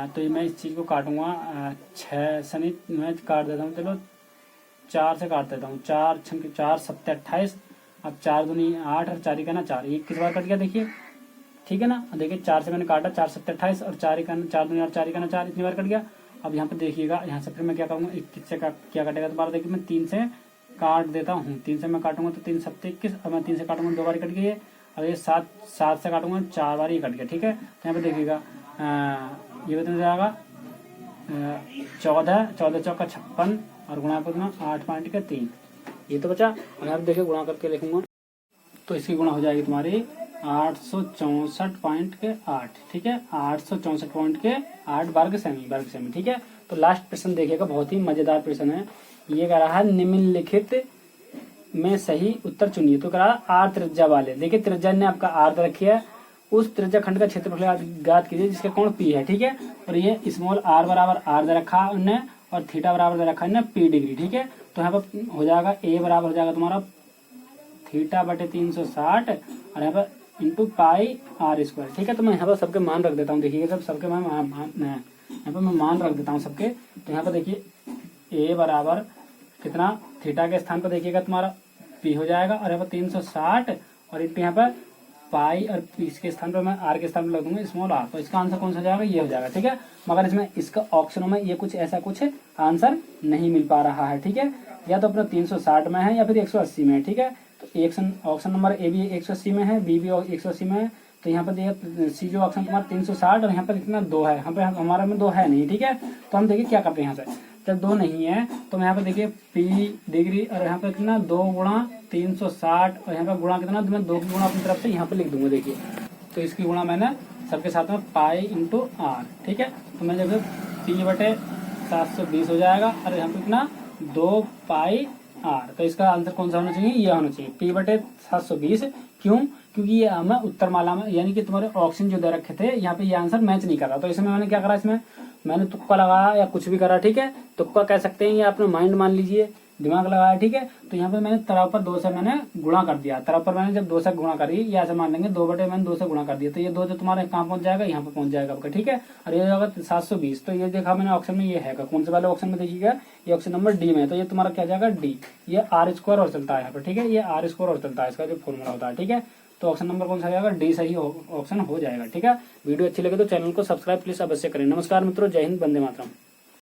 तो मैं इस चीज़ को काटूंगा 6 से नहीं मैं काट देता हूँ, चलो 4 से काट देता हूँ, 4 7 28, अब 4 दूनी 8 और 4 का ना 4, ये किस बार कट गया देखिए, ठीक है ना, देखिए 4 से मैंने काटा 4 7 28 और 4 दूनी 8 4 का ना 4 इतनी बार कट गया। अब यहाँ पे देखिएगा, यहाँ से फिर मैं क्या करूँगा 21 से क्या कटेगा दोबारा, देखिए मैं 3 से काट देता हूँ, 3 से मैं काटूंगा तो 3 7 21, अब मैं 3 से काटूंगा 2 बार कट गई है, और ये 7 से काटूंगा 4 बार ही कट गया, ठीक है। तो यहाँ पे देखिएगा ये कितना जाएगा 14 चौक 56 और गुणा कितना 8.3, ये तो बचा। और यहाँ पे देखिए गुणा करके लिखूंगा तो इसकी गुणा हो जाएगी तुम्हारी 864.8, ठीक है, 864.8 वर्ग सेमी, ठीक है। तो लास्ट प्रश्न देखिएगा, बहुत ही मजेदार प्रश्न है, ये कह रहा है निम्नलिखित में सही उत्तर चुनिए, तो कह रहा है आर त्रिज्या वाले, देखिए त्रिज्या ने आपका आर रखी है, उस त्रिज्या खंड का क्षेत्रफल ज्ञात कीजिए जिसका कोण पी है, ठीक है, और ये स्मॉल आर बराबर आर दे रखा है उनने, और थीटा बराबर दे रखा है पी डिग्री, ठीक है। तो यहाँ पर हो जाएगा ए बराबर हो जाएगा तुम्हारा थीटा बटे 360 और यहाँ पर इंटू पाई आर स्क्वायर, ठीक है। तो मैं यहाँ पर सबके मान रख देता हूँ, देखिए सबके मैं यहाँ पर मैं मान रख देता हूँ सबके, तो यहाँ पर देखिए ए बराबर कितना थीटा के स्थान पर देखिएगा तुम्हारा पी हो जाएगा, और यहाँ पर 360 और इंटू यहाँ पर पाई, और इसके स्थान पर मैं आर के स्थान पर लग दूंगा स्मॉल आर, तो इसका आंसर कौन सा जाएगा ये हो जाएगा, ठीक है। मगर इसमें इसका ऑप्शनों में ये कुछ ऐसा कुछ आंसर नहीं मिल पा रहा है, ठीक है, या तो अपना 360 में है या फिर 180 में है, ठीक है। तो ऑप्शन नंबर ए भी 180 में है, बी भी 180 में है, तो यहाँ पर देखिए सी जो ऑप्शन तुम्हारा 360 और यहाँ पर कितना 2 है, यहाँ पे हमारा में 2 है नहीं, ठीक है। तो हम देखिए क्या करते हैं, यहाँ से जब 2 नहीं है तो मैं यहाँ पे देखिए पी डिग्री और यहाँ पे कितना 2 गुणा 360 और यहाँ पे गुणा कितना, तो मैं 2 की गुणा अपनी तरफ से यहाँ पे लिख दूंगा। देखिए तो इसकी गुणा मैंने सबके साथ में पाई इंटू आर, ठीक है। तो मैं जब पी बटे 720 हो जाएगा और यहाँ पे कितना 2 पाई आर। तो इसका आंसर कौन सा होना चाहिए, ये होना चाहिए पी बटे 720। क्यों, क्योंकि ये हमें उत्तर माला में यानी कि तुम्हारे ऑप्शन जो दे रखे थे यहाँ पे ये आंसर मैच नहीं कर रहा। तो इसमें मैंने क्या करा, इसमें मैंने तुक्का लगाया या कुछ भी करा, ठीक है। तुक्का कह सकते हैं, ये अपना माइंड मान लीजिए, दिमाग लगाया, ठीक है। तो यहाँ पे मैंने तरफ पर 2 से मैंने गुणा कर दिया, तरफ पर मैंने जब 2 से गुणा करी, ये ऐसे मान लेंगे 2 बटे मैंने 2 से गुणा कर दिया, तो ये 2 जो तुम्हारे कहाँ पहुंच जाएगा, यहाँ पे पहुंच जाएगा आपका, ठीक है। और ये होगा 720। तो ये देखा मैंने ऑप्शन में, ये है कौन से वाले ऑप्शन में देखिएगा, ये ऑप्शन नंबर डी में। तो ये तुम्हारा क्या जाएगा डी, ये आर स्क्वायर और चलता है यहाँ पर, ठीक है। ये आर स्क्वायर और चलता है, इसका जो फॉर्मूला होता है, ठीक है। तो ऑप्शन नंबर कौन सा जाएगा, डी सही ऑप्शन हो जाएगा, ठीक है। वीडियो अच्छी लगे तो चैनल को सब्सक्राइब प्लीज अवश्य करें। नमस्कार मित्रों, जय हिंद, वंदे मातरम।